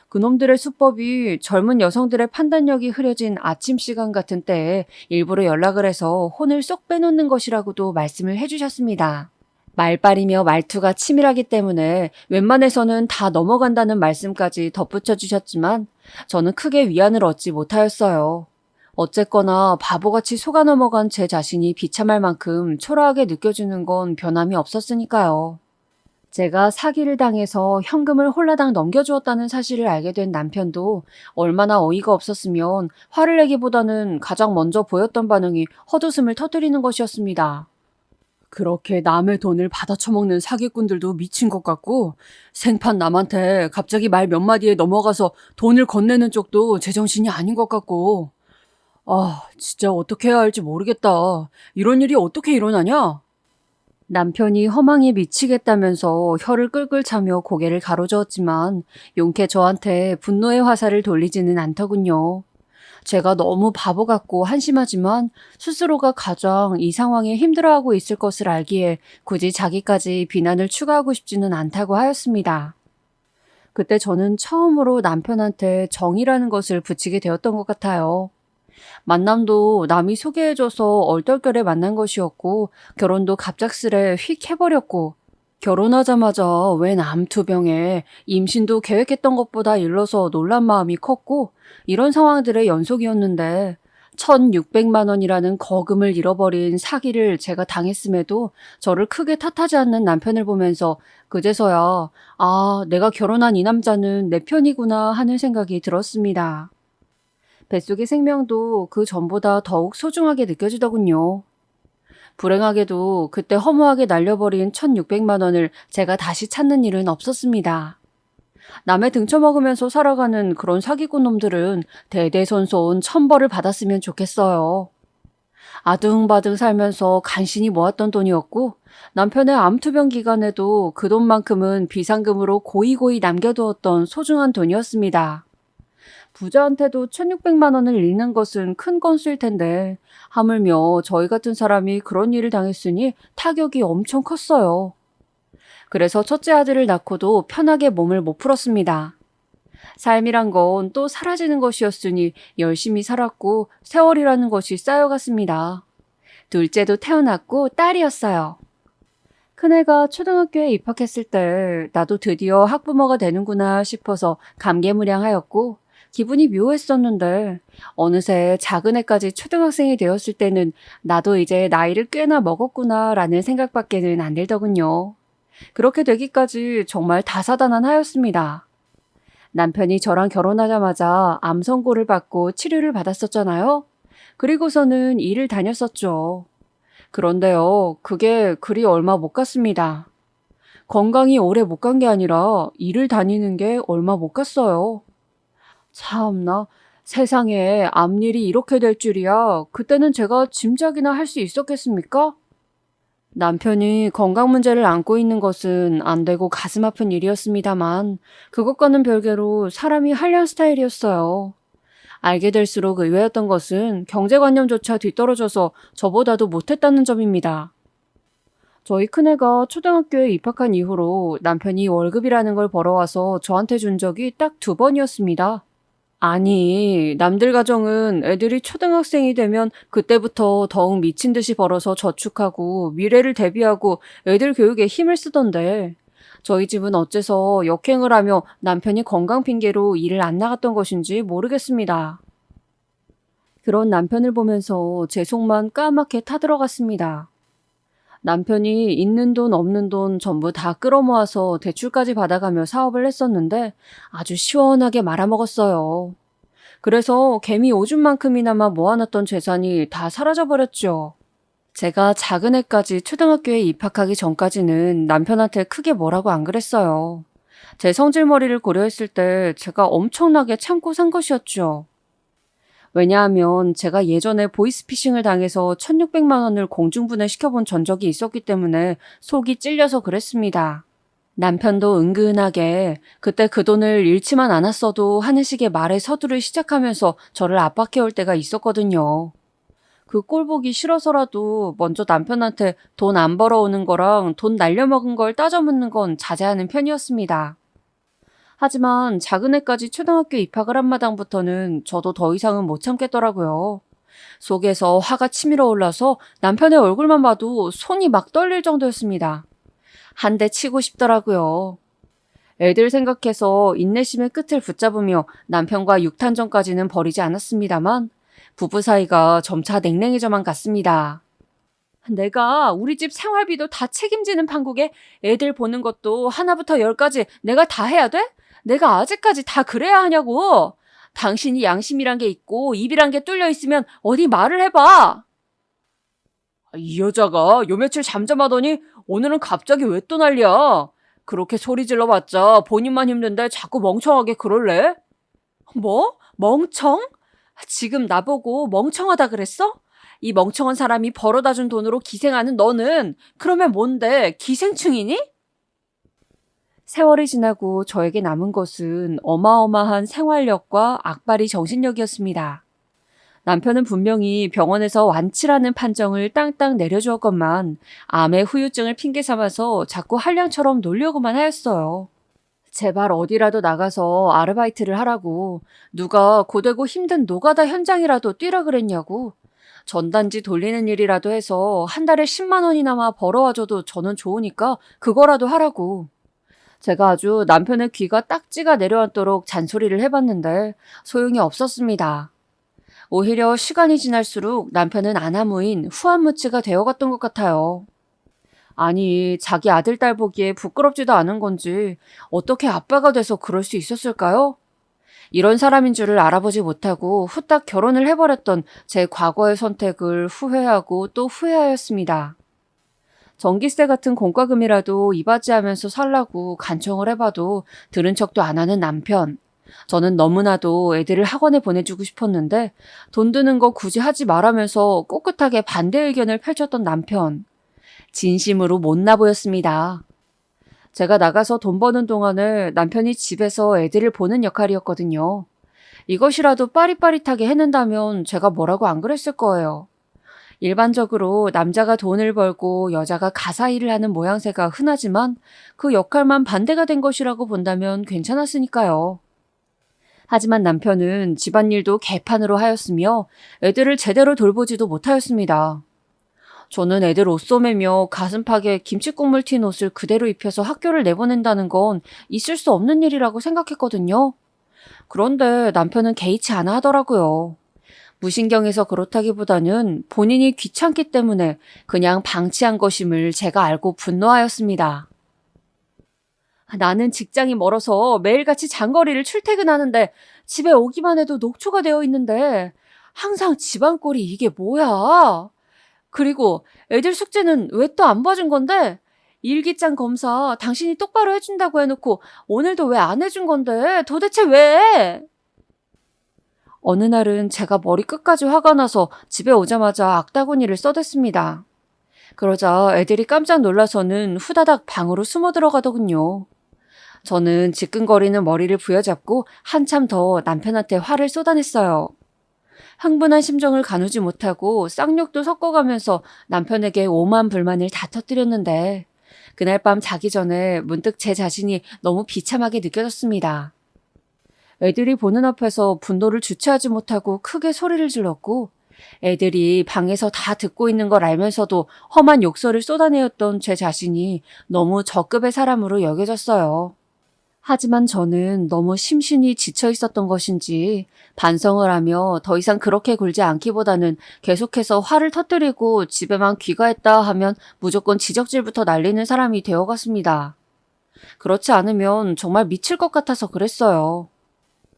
S2: 그놈들의 수법이 젊은 여성들의 판단력이 흐려진 아침 시간 같은 때에 일부러 연락을 해서 혼을 쏙 빼놓는 것이라고도 말씀을 해주셨습니다. 말빨이며 말투가 치밀하기 때문에 웬만해서는 다 넘어간다는 말씀까지 덧붙여 주셨지만 저는 크게 위안을 얻지 못하였어요. 어쨌거나 바보같이 속아 넘어간 제 자신이 비참할 만큼 초라하게 느껴지는 건 변함이 없었으니까요. 제가 사기를 당해서 현금을 홀라당 넘겨주었다는 사실을 알게 된 남편도 얼마나 어이가 없었으면 화를 내기보다는 가장 먼저 보였던 반응이 헛웃음을 터뜨리는 것이었습니다. 그렇게 남의 돈을 받아쳐먹는 사기꾼들도 미친 것 같고 생판 남한테 갑자기 말 몇 마디에 넘어가서 돈을 건네는 쪽도 제정신이 아닌 것 같고 진짜 어떻게 해야 할지 모르겠다. 이런 일이 어떻게 일어나냐? 남편이 허망에 미치겠다면서 혀를 끌끌 차며 고개를 가로저었지만 용케 저한테 분노의 화살을 돌리지는 않더군요. 제가 너무 바보 같고 한심하지만 스스로가 가장 이 상황에 힘들어하고 있을 것을 알기에 굳이 자기까지 비난을 추가하고 싶지는 않다고 하였습니다. 그때 저는 처음으로 남편한테 정이라는 것을 붙이게 되었던 것 같아요. 만남도 남이 소개해줘서 얼떨결에 만난 것이었고 결혼도 갑작스레 휙 해버렸고 결혼하자마자 웬 암투병에 임신도 계획했던 것보다 일러서 놀란 마음이 컸고 이런 상황들의 연속이었는데 1,600만 원이라는 거금을 잃어버린 사기를 제가 당했음에도 저를 크게 탓하지 않는 남편을 보면서 그제서야 내가 결혼한 이 남자는 내 편이구나 하는 생각이 들었습니다. 뱃속의 생명도 그 전보다 더욱 소중하게 느껴지더군요. 불행하게도 그때 허무하게 날려버린 1,600만 원을 제가 다시 찾는 일은 없었습니다. 남의 등쳐먹으면서 살아가는 그런 사기꾼 놈들은 대대손손 천벌을 받았으면 좋겠어요. 아등바등 살면서 간신히 모았던 돈이었고 남편의 암투병 기간에도 그 돈만큼은 비상금으로 고이고이 남겨두었던 소중한 돈이었습니다. 부자한테도 1,600만 원을 잃는 것은 큰 건수일 텐데 하물며 저희 같은 사람이 그런 일을 당했으니 타격이 엄청 컸어요. 그래서 첫째 아들을 낳고도 편하게 몸을 못 풀었습니다. 삶이란 건 또 사라지는 것이었으니 열심히 살았고 세월이라는 것이 쌓여갔습니다. 둘째도 태어났고 딸이었어요. 큰애가 초등학교에 입학했을 때 나도 드디어 학부모가 되는구나 싶어서 감개무량하였고 기분이 묘했었는데 어느새 작은 애까지 초등학생이 되었을 때는 나도 이제 나이를 꽤나 먹었구나 라는 생각밖에는 안 들더군요. 그렇게 되기까지 정말 다사다난하였습니다. 남편이 저랑 결혼하자마자 암 선고를 받고 치료를 받았었잖아요. 그리고서는 일을 다녔었죠. 그런데요, 그게 그리 얼마 못 갔습니다. 건강이 오래 못 간 게 아니라 일을 다니는 게 얼마 못 갔어요. 참나, 세상에 앞일이 이렇게 될 줄이야. 그때는 제가 짐작이나 할 수 있었겠습니까? 남편이 건강 문제를 안고 있는 것은 안 되고 가슴 아픈 일이었습니다만 그것과는 별개로 사람이 한량 스타일이었어요. 알게 될수록 의외였던 것은 경제관념조차 뒤떨어져서 저보다도 못했다는 점입니다. 저희 큰애가 초등학교에 입학한 이후로 남편이 월급이라는 걸 벌어와서 저한테 준 적이 딱 2번이었습니다. 아니, 남들 가정은 애들이 초등학생이 되면 그때부터 더욱 미친 듯이 벌어서 저축하고 미래를 대비하고 애들 교육에 힘을 쓰던데 저희 집은 어째서 역행을 하며 남편이 건강 핑계로 일을 안 나갔던 것인지 모르겠습니다. 그런 남편을 보면서 제 속만 까맣게 타들어갔습니다. 남편이 있는 돈 없는 돈 전부 다 끌어모아서 대출까지 받아가며 사업을 했었는데 아주 시원하게 말아먹었어요. 그래서 개미 오줌만큼이나마 모아놨던 재산이 다 사라져버렸죠. 제가 작은 애까지 초등학교에 입학하기 전까지는 남편한테 크게 뭐라고 안 그랬어요. 제 성질머리를 고려했을 때 제가 엄청나게 참고 산 것이었죠. 왜냐하면 제가 예전에 보이스피싱을 당해서 1,600만 원을 공중분해 시켜본 전적이 있었기 때문에 속이 찔려서 그랬습니다. 남편도 은근하게 그때 그 돈을 잃지만 않았어도 하는 식의 말에 서두를 시작하면서 저를 압박해올 때가 있었거든요. 그 꼴 보기 싫어서라도 먼저 남편한테 돈 안 벌어오는 거랑 돈 날려먹은 걸 따져 묻는 건 자제하는 편이었습니다. 하지만 작은 애까지 초등학교 입학을 한 마당부터는 저도 더 이상은 못 참겠더라고요. 속에서 화가 치밀어 올라서 남편의 얼굴만 봐도 손이 막 떨릴 정도였습니다. 한 대 치고 싶더라고요. 애들 생각해서 인내심의 끝을 붙잡으며 남편과 육탄전까지는 벌이지 않았습니다만 부부 사이가 점차 냉랭해져만 갔습니다. 내가 우리 집 생활비도 다 책임지는 판국에 애들 보는 것도 하나부터 10까지 내가 다 해야 돼? 내가 아직까지 다 그래야 하냐고. 당신이 양심이란 게 있고 입이란 게 뚫려 있으면 어디 말을 해봐. 이 여자가 요 며칠 잠잠하더니 오늘은 갑자기 왜 또 난리야? 그렇게 소리 질러봤자 본인만 힘든데 자꾸 멍청하게 그럴래? 뭐? 멍청? 지금 나보고 멍청하다 그랬어? 이 멍청한 사람이 벌어다 준 돈으로 기생하는 너는 그러면 뭔데 기생충이니? 세월이 지나고 저에게 남은 것은 어마어마한 생활력과 악바리 정신력이었습니다. 남편은 분명히 병원에서 완치라는 판정을 땅땅 내려주었건만 암의 후유증을 핑계 삼아서 자꾸 한량처럼 놀려고만 하였어요. 제발 어디라도 나가서 아르바이트를 하라고, 누가 고되고 힘든 노가다 현장이라도 뛰라 그랬냐고, 전단지 돌리는 일이라도 해서 한 달에 10만 원이나마 벌어와줘도 저는 좋으니까 그거라도 하라고. 제가 아주 남편의 귀가 딱지가 내려앉도록 잔소리를 해봤는데 소용이 없었습니다. 오히려 시간이 지날수록 남편은 아나무인 후안무치가 되어갔던 것 같아요. 아니, 자기 아들, 딸 보기에 부끄럽지도 않은 건지 어떻게 아빠가 돼서 그럴 수 있었을까요? 이런 사람인 줄을 알아보지 못하고 후딱 결혼을 해버렸던 제 과거의 선택을 후회하고 또 후회하였습니다. 전기세 같은 공과금이라도 이바지하면서 살라고 간청을 해봐도 들은 척도 안 하는 남편. 저는 너무나도 애들을 학원에 보내주고 싶었는데 돈 드는 거 굳이 하지 말라면서 꼿꼿하게 반대 의견을 펼쳤던 남편. 진심으로 못나 보였습니다. 제가 나가서 돈 버는 동안에 남편이 집에서 애들을 보는 역할이었거든요. 이것이라도 빠릿빠릿하게 해낸다면 제가 뭐라고 안 그랬을 거예요. 일반적으로 남자가 돈을 벌고 여자가 가사 일을 하는 모양새가 흔하지만 그 역할만 반대가 된 것이라고 본다면 괜찮았으니까요. 하지만 남편은 집안일도 개판으로 하였으며 애들을 제대로 돌보지도 못하였습니다. 저는 애들 옷 소매며 가슴팍에 김치국물 튄 옷을 그대로 입혀서 학교를 내보낸다는 건 있을 수 없는 일이라고 생각했거든요. 그런데 남편은 개의치 않아 하더라고요. 무신경해서 그렇다기보다는 본인이 귀찮기 때문에 그냥 방치한 것임을 제가 알고 분노하였습니다. 나는 직장이 멀어서 매일같이 장거리를 출퇴근하는데 집에 오기만 해도 녹초가 되어 있는데 항상 집안 꼴이 이게 뭐야? 그리고 애들 숙제는 왜 또 안 봐준 건데? 일기장 검사 당신이 똑바로 해준다고 해놓고 오늘도 왜 안 해준 건데? 도대체 왜? 어느 날은 제가 머리 끝까지 화가 나서 집에 오자마자 악다구니를 써댔습니다. 그러자 애들이 깜짝 놀라서는 후다닥 방으로 숨어 들어가더군요. 저는 지끈거리는 머리를 부여잡고 한참 더 남편한테 화를 쏟아냈어요. 흥분한 심정을 가누지 못하고 쌍욕도 섞어가면서 남편에게 오만 불만을 다 터뜨렸는데 그날 밤 자기 전에 문득 제 자신이 너무 비참하게 느껴졌습니다. 애들이 보는 앞에서 분노를 주체하지 못하고 크게 소리를 질렀고 애들이 방에서 다 듣고 있는 걸 알면서도 험한 욕설을 쏟아내었던 제 자신이 너무 저급의 사람으로 여겨졌어요. 하지만 저는 너무 심신이 지쳐 있었던 것인지 반성을 하며 더 이상 그렇게 굴지 않기보다는 계속해서 화를 터뜨리고 집에만 귀가했다 하면 무조건 지적질부터 날리는 사람이 되어갔습니다. 그렇지 않으면 정말 미칠 것 같아서 그랬어요.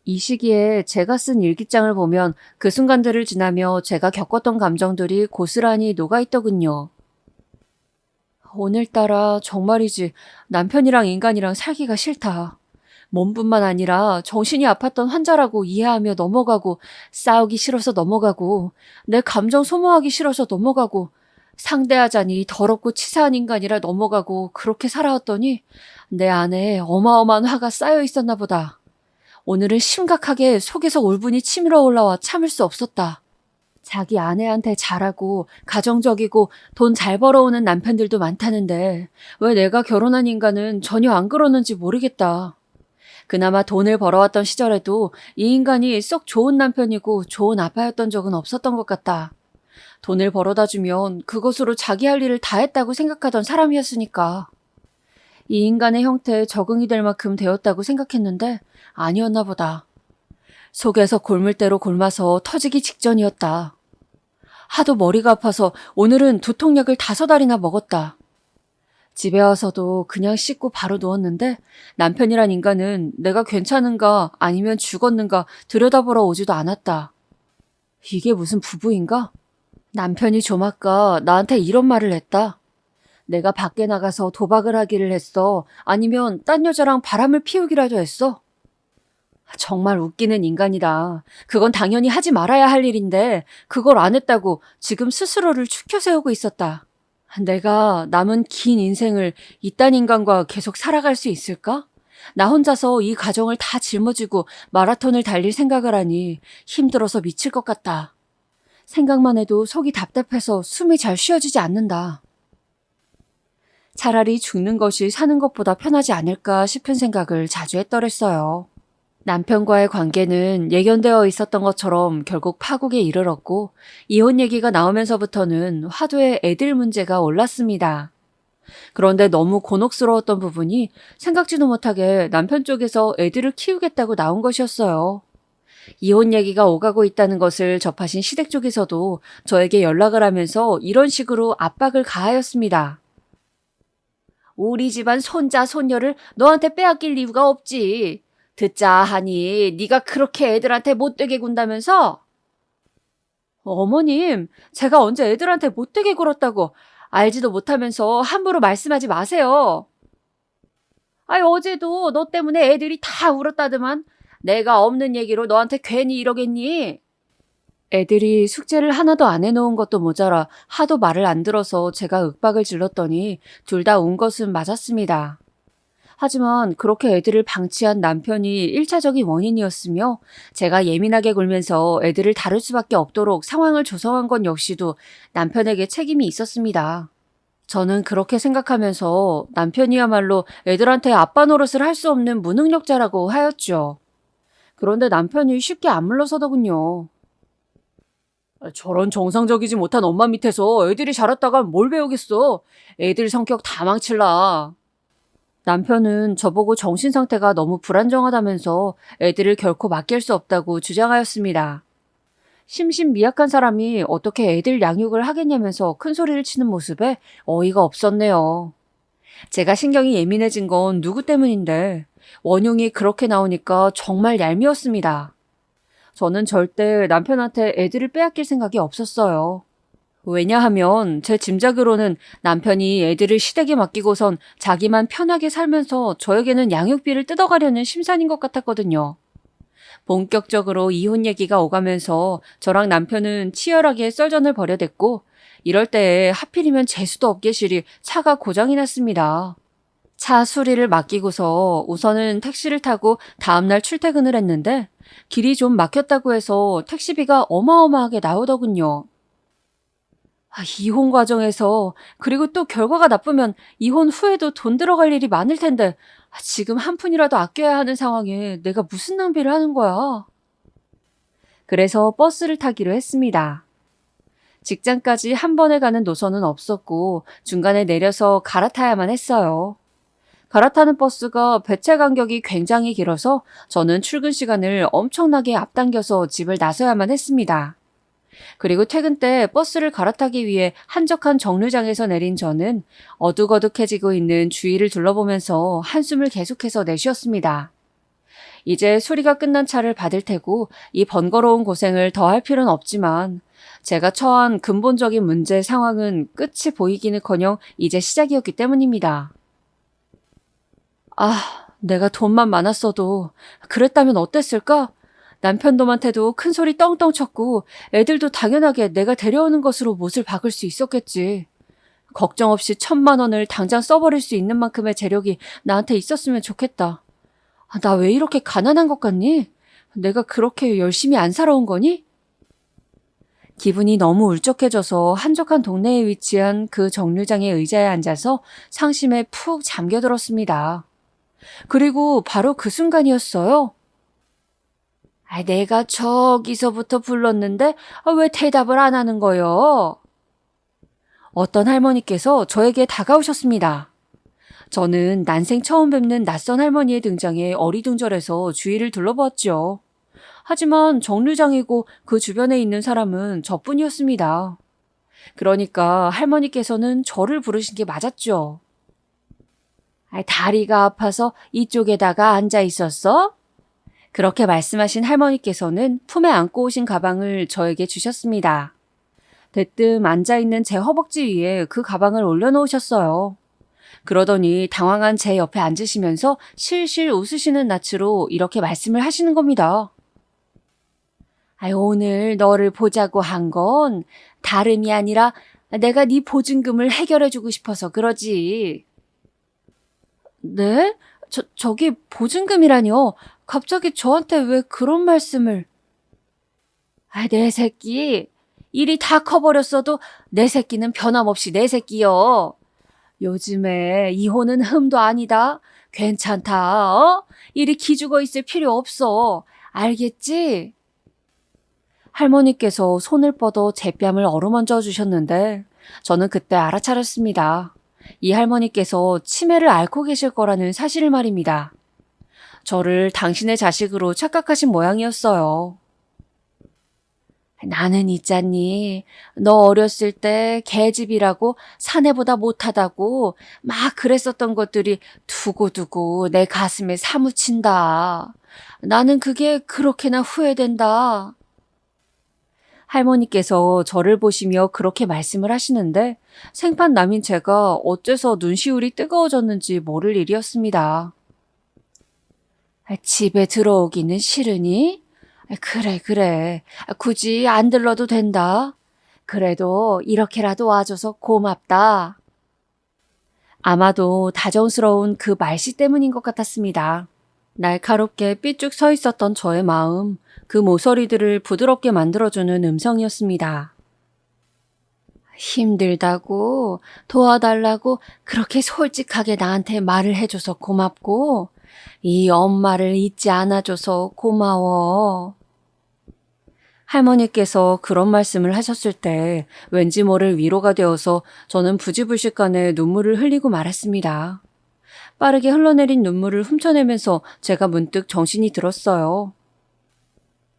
S2: 이 시기에 제가 쓴 일기장을 보면 그 순간들을 지나며 제가 겪었던 감정들이 고스란히 녹아있더군요. 오늘따라 정말이지 남편이랑 인간이랑 살기가 싫다. 몸뿐만 아니라 정신이 아팠던 환자라고 이해하며 넘어가고 싸우기 싫어서 넘어가고 내 감정 소모하기 싫어서 넘어가고 상대하자니 더럽고 치사한 인간이라 넘어가고 그렇게 살아왔더니 내 안에 어마어마한 화가 쌓여 있었나 보다. 오늘은 심각하게 속에서 울분이 치밀어 올라와 참을 수 없었다. 자기 아내한테 잘하고 가정적이고 돈 잘 벌어오는 남편들도 많다는데 왜 내가 결혼한 인간은 전혀 안 그러는지 모르겠다. 그나마 돈을 벌어왔던 시절에도 이 인간이 썩 좋은 남편이고 좋은 아빠였던 적은 없었던 것 같다. 돈을 벌어다 주면 그것으로 자기 할 일을 다 했다고 생각하던 사람이었으니까. 이 인간의 형태에 적응이 될 만큼 되었다고 생각했는데 아니었나 보다. 속에서 골물대로 골마서 터지기 직전이었다. 하도 머리가 아파서 오늘은 두통약을 5알이나 먹었다. 집에 와서도 그냥 씻고 바로 누웠는데 남편이란 인간은 내가 괜찮은가 아니면 죽었는가 들여다보러 오지도 않았다. 이게 무슨 부부인가? 남편이 좀 아까 나한테 이런 말을 했다. 내가 밖에 나가서 도박을 하기를 했어. 아니면 딴 여자랑 바람을 피우기라도 했어. 정말 웃기는 인간이다. 그건 당연히 하지 말아야 할 일인데 그걸 안 했다고 지금 스스로를 추켜 세우고 있었다. 내가 남은 긴 인생을 이딴 인간과 계속 살아갈 수 있을까? 나 혼자서 이 가정을 다 짊어지고 마라톤을 달릴 생각을 하니 힘들어서 미칠 것 같다. 생각만 해도 속이 답답해서 숨이 잘 쉬어지지 않는다. 차라리 죽는 것이 사는 것보다 편하지 않을까 싶은 생각을 자주 했더랬어요. 남편과의 관계는 예견되어 있었던 것처럼 결국 파국에 이르렀고 이혼 얘기가 나오면서부터는 화두에 애들 문제가 올랐습니다. 그런데 너무 곤혹스러웠던 부분이 생각지도 못하게 남편 쪽에서 애들을 키우겠다고 나온 것이었어요. 이혼 얘기가 오가고 있다는 것을 접하신 시댁 쪽에서도 저에게 연락을 하면서 이런 식으로 압박을 가하였습니다. 우리 집안 손자 손녀를 너한테 빼앗길 이유가 없지. 듣자 하니 네가 그렇게 애들한테 못되게 군다면서? 어머님, 제가 언제 애들한테 못되게 굴었다고 알지도 못하면서 함부로 말씀하지 마세요. 아이, 어제도 너 때문에 애들이 다 울었다더만. 내가 없는 얘기로 너한테 괜히 이러겠니? 애들이 숙제를 하나도 안 해놓은 것도 모자라 하도 말을 안 들어서 제가 윽박을 질렀더니 둘 다 운 것은 맞았습니다. 하지만 그렇게 애들을 방치한 남편이 1차적인 원인이었으며 제가 예민하게 굴면서 애들을 다룰 수밖에 없도록 상황을 조성한 건 역시도 남편에게 책임이 있었습니다. 저는 그렇게 생각하면서 남편이야말로 애들한테 아빠 노릇을 할 수 없는 무능력자라고 하였죠. 그런데 남편이 쉽게 안 물러서더군요. 저런 정상적이지 못한 엄마 밑에서 애들이 자랐다가 뭘 배우겠어. 애들 성격 다 망칠라. 남편은 저보고 정신 상태가 너무 불안정하다면서 애들을 결코 맡길 수 없다고 주장하였습니다. 심신미약한 사람이 어떻게 애들 양육을 하겠냐면서 큰 소리를 치는 모습에 어이가 없었네요. 제가 신경이 예민해진 건 누구 때문인데 원흉이 그렇게 나오니까 정말 얄미웠습니다. 저는 절대 남편한테 애들을 빼앗길 생각이 없었어요. 왜냐하면 제 짐작으로는 남편이 애들을 시댁에 맡기고선 자기만 편하게 살면서 저에게는 양육비를 뜯어가려는 심산인 것 같았거든요. 본격적으로 이혼 얘기가 오가면서 저랑 남편은 치열하게 썰전을 벌여댔고 이럴 때에 하필이면 재수도 없게 실이 차가 고장이 났습니다. 차 수리를 맡기고서 우선은 택시를 타고 다음날 출퇴근을 했는데 길이 좀 막혔다고 해서 택시비가 어마어마하게 나오더군요. 이혼 과정에서 그리고 또 결과가 나쁘면 이혼 후에도 돈 들어갈 일이 많을 텐데 지금 한 푼이라도 아껴야 하는 상황에 내가 무슨 낭비를 하는 거야. 그래서 버스를 타기로 했습니다. 직장까지 한 번에 가는 노선은 없었고 중간에 내려서 갈아타야만 했어요. 갈아타는 버스가 배차 간격이 굉장히 길어서 저는 출근 시간을 엄청나게 앞당겨서 집을 나서야만 했습니다. 그리고 퇴근 때 버스를 갈아타기 위해 한적한 정류장에서 내린 저는 어둑어둑해지고 있는 주위를 둘러보면서 한숨을 계속해서 내쉬었습니다. 이제 수리가 끝난 차를 받을 테고 이 번거로운 고생을 더 할 필요는 없지만 제가 처한 근본적인 문제 상황은 끝이 보이기는커녕 이제 시작이었기 때문입니다. 내가 돈만 많았어도 그랬다면 어땠을까? 남편 놈한테도 큰 소리 떵떵 쳤고 애들도 당연하게 내가 데려오는 것으로 못을 박을 수 있었겠지. 걱정 없이 1,000만 원을 당장 써버릴 수 있는 만큼의 재력이 나한테 있었으면 좋겠다. 나 왜 이렇게 가난한 것 같니? 내가 그렇게 열심히 안 살아온 거니? 기분이 너무 울적해져서 한적한 동네에 위치한 그 정류장의 의자에 앉아서 상심에 푹 잠겨들었습니다. 그리고 바로 그 순간이었어요. 내가 저기서부터 불렀는데 왜 대답을 안 하는 거요? 어떤 할머니께서 저에게 다가오셨습니다. 저는 난생 처음 뵙는 낯선 할머니의 등장에 어리둥절해서 주위를 둘러보았죠. 하지만 정류장이고 그 주변에 있는 사람은 저뿐이었습니다. 그러니까 할머니께서는 저를 부르신 게 맞았죠. 다리가 아파서 이쪽에다가 앉아 있었어? 그렇게 말씀하신 할머니께서는 품에 안고 오신 가방을 저에게 주셨습니다. 대뜸 앉아있는 제 허벅지 위에 그 가방을 올려놓으셨어요. 그러더니 당황한 제 옆에 앉으시면서 실실 웃으시는 낯으로 이렇게 말씀을 하시는 겁니다. 아유, 오늘 너를 보자고 한 건 다름이 아니라 내가 네 보증금을 해결해주고 싶어서 그러지. 네? 저기 보증금이라뇨? 갑자기 저한테 왜 그런 말씀을... 아, 내 새끼. 일이 다 커버렸어도 내 새끼는 변함없이 내 새끼요. 요즘에 이혼은 흠도 아니다. 괜찮다, 어? 일이 기죽어 있을 필요 없어. 알겠지? 할머니께서 손을 뻗어 제 뺨을 어루만져 주셨는데 저는 그때 알아차렸습니다. 이 할머니께서 치매를 앓고 계실 거라는 사실을 말입니다. 저를 당신의 자식으로 착각하신 모양이었어요. 나는 있잖니. 너 어렸을 때 개집이라고 사내보다 못하다고 막 그랬었던 것들이 두고두고 내 가슴에 사무친다. 나는 그게 그렇게나 후회된다. 할머니께서 저를 보시며 그렇게 말씀을 하시는데 생판남인 제가 어째서 눈시울이 뜨거워졌는지 모를 일이었습니다. 집에 들어오기는 싫으니? 그래. 굳이 안 들러도 된다. 그래도 이렇게라도 와줘서 고맙다. 아마도 다정스러운 그 말씨 때문인 것 같았습니다. 날카롭게 삐쭉 서 있었던 저의 마음, 그 모서리들을 부드럽게 만들어주는 음성이었습니다. 힘들다고, 도와달라고 그렇게 솔직하게 나한테 말을 해줘서 고맙고, 이 엄마를 잊지 않아줘서 고마워. 할머니께서 그런 말씀을 하셨을 때 왠지 모를 위로가 되어서 저는 부지불식간에 눈물을 흘리고 말았습니다. 빠르게 흘러내린 눈물을 훔쳐내면서 제가 문득 정신이 들었어요.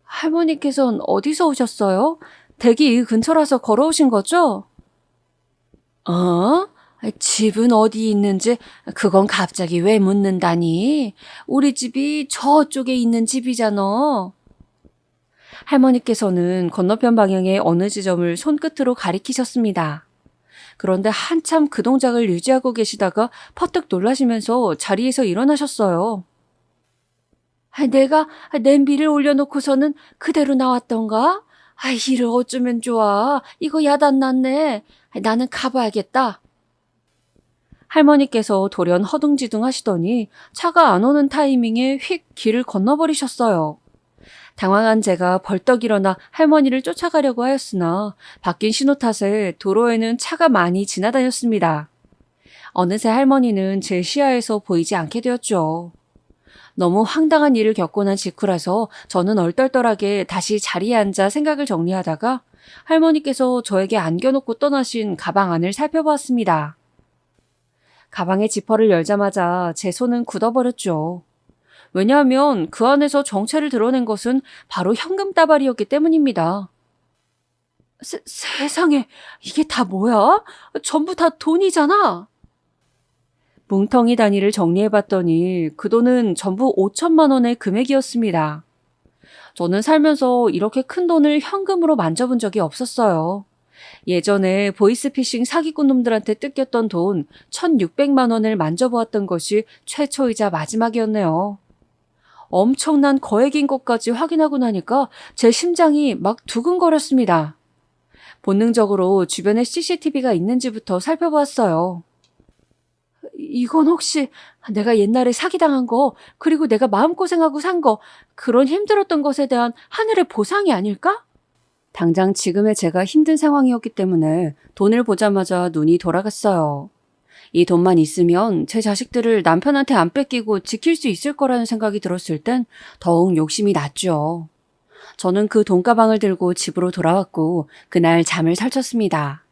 S2: 할머니께서는 어디서 오셨어요? 댁이 이 근처라서 걸어오신 거죠? 어? 집은 어디 있는지 그건 갑자기 왜 묻는다니? 우리 집이 저쪽에 있는 집이잖아. 할머니께서는 건너편 방향의 어느 지점을 손끝으로 가리키셨습니다. 그런데 한참 그 동작을 유지하고 계시다가 퍼뜩 놀라시면서 자리에서 일어나셨어요. 내가 냄비를 올려놓고서는 그대로 나왔던가? 이를 어쩌면 좋아. 이거 야단났네. 나는 가봐야겠다. 할머니께서 돌연 허둥지둥 하시더니 차가 안 오는 타이밍에 휙 길을 건너버리셨어요. 당황한 제가 벌떡 일어나 할머니를 쫓아가려고 하였으나 바뀐 신호 탓에 도로에는 차가 많이 지나다녔습니다. 어느새 할머니는 제 시야에서 보이지 않게 되었죠. 너무 황당한 일을 겪고 난 직후라서 저는 얼떨떨하게 다시 자리에 앉아 생각을 정리하다가 할머니께서 저에게 안겨놓고 떠나신 가방 안을 살펴보았습니다. 가방의 지퍼를 열자마자 제 손은 굳어버렸죠. 왜냐하면 그 안에서 정체를 드러낸 것은 바로 현금 따발이었기 때문입니다. 세상에, 이게 다 뭐야? 전부 다 돈이잖아. 뭉텅이 단위를 정리해봤더니 그 돈은 전부 5천만 원의 금액이었습니다. 저는 살면서 이렇게 큰 돈을 현금으로 만져본 적이 없었어요. 예전에 보이스피싱 사기꾼 놈들한테 뜯겼던 돈 1,600만 원을 만져보았던 것이 최초이자 마지막이었네요. 엄청난 거액인 것까지 확인하고 나니까 제 심장이 막 두근거렸습니다. 본능적으로 주변에 CCTV가 있는지부터 살펴보았어요. 이건 혹시 내가 옛날에 사기당한 거, 그리고 내가 마음고생하고 산 거, 그런 힘들었던 것에 대한 하늘의 보상이 아닐까? 당장 지금의 제가 힘든 상황이었기 때문에 돈을 보자마자 눈이 돌아갔어요. 이 돈만 있으면 제 자식들을 남편한테 안 뺏기고 지킬 수 있을 거라는 생각이 들었을 땐 더욱 욕심이 났죠. 저는 그 돈가방을 들고 집으로 돌아왔고 그날 잠을 설쳤습니다.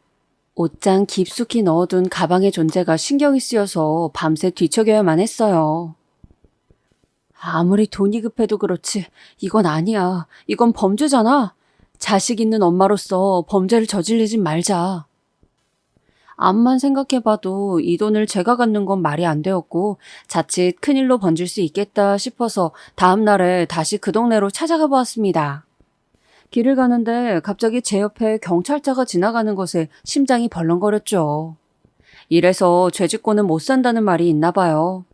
S2: 옷장 깊숙이 넣어둔 가방의 존재가 신경이 쓰여서 밤새 뒤척여야만 했어요. 아무리 돈이 급해도 그렇지 이건 아니야. 이건 범죄잖아. 자식 있는 엄마로서 범죄를 저지르진 말자. 암만 생각해봐도 이 돈을 제가 갖는 건 말이 안 되었고 자칫 큰일로 번질 수 있겠다 싶어서 다음 날에 다시 그 동네로 찾아가 보았습니다. 길을 가는데 갑자기 제 옆에 경찰차가 지나가는 것에 심장이 벌렁거렸죠. 이래서 죄짓고는 못 산다는 말이 있나 봐요.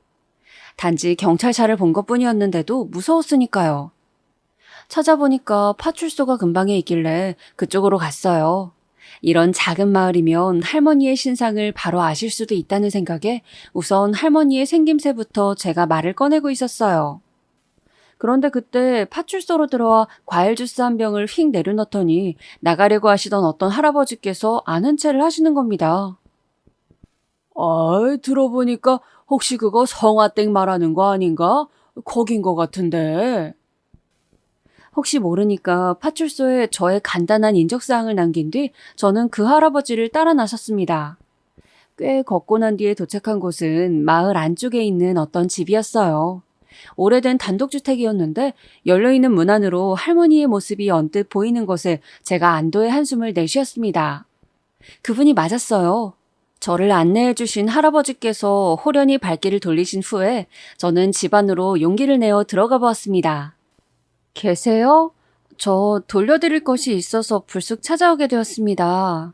S2: 단지 경찰차를 본 것뿐이었는데도 무서웠으니까요. 찾아보니까 파출소가 근방에 있길래 그쪽으로 갔어요. 이런 작은 마을이면 할머니의 신상을 바로 아실 수도 있다는 생각에 우선 할머니의 생김새부터 제가 말을 꺼내고 있었어요. 그런데 그때 파출소로 들어와 과일 주스 한 병을 휙 내려놓더니 나가려고 하시던 어떤 할아버지께서 아는 체를 하시는 겁니다. 들어보니까 혹시 그거 성화땡 말하는 거 아닌가? 거긴 거 같은데. 혹시 모르니까 파출소에 저의 간단한 인적사항을 남긴 뒤 저는 그 할아버지를 따라 나섰습니다. 꽤 걷고 난 뒤에 도착한 곳은 마을 안쪽에 있는 어떤 집이었어요. 오래된 단독주택이었는데 열려있는 문 안으로 할머니의 모습이 언뜻 보이는 것에 제가 안도의 한숨을 내쉬었습니다. 그분이 맞았어요. 저를 안내해 주신 할아버지께서 호련히 발길을 돌리신 후에 저는 집 안으로 용기를 내어 들어가 보았습니다. 계세요? 저 돌려드릴 것이 있어서 불쑥 찾아오게 되었습니다.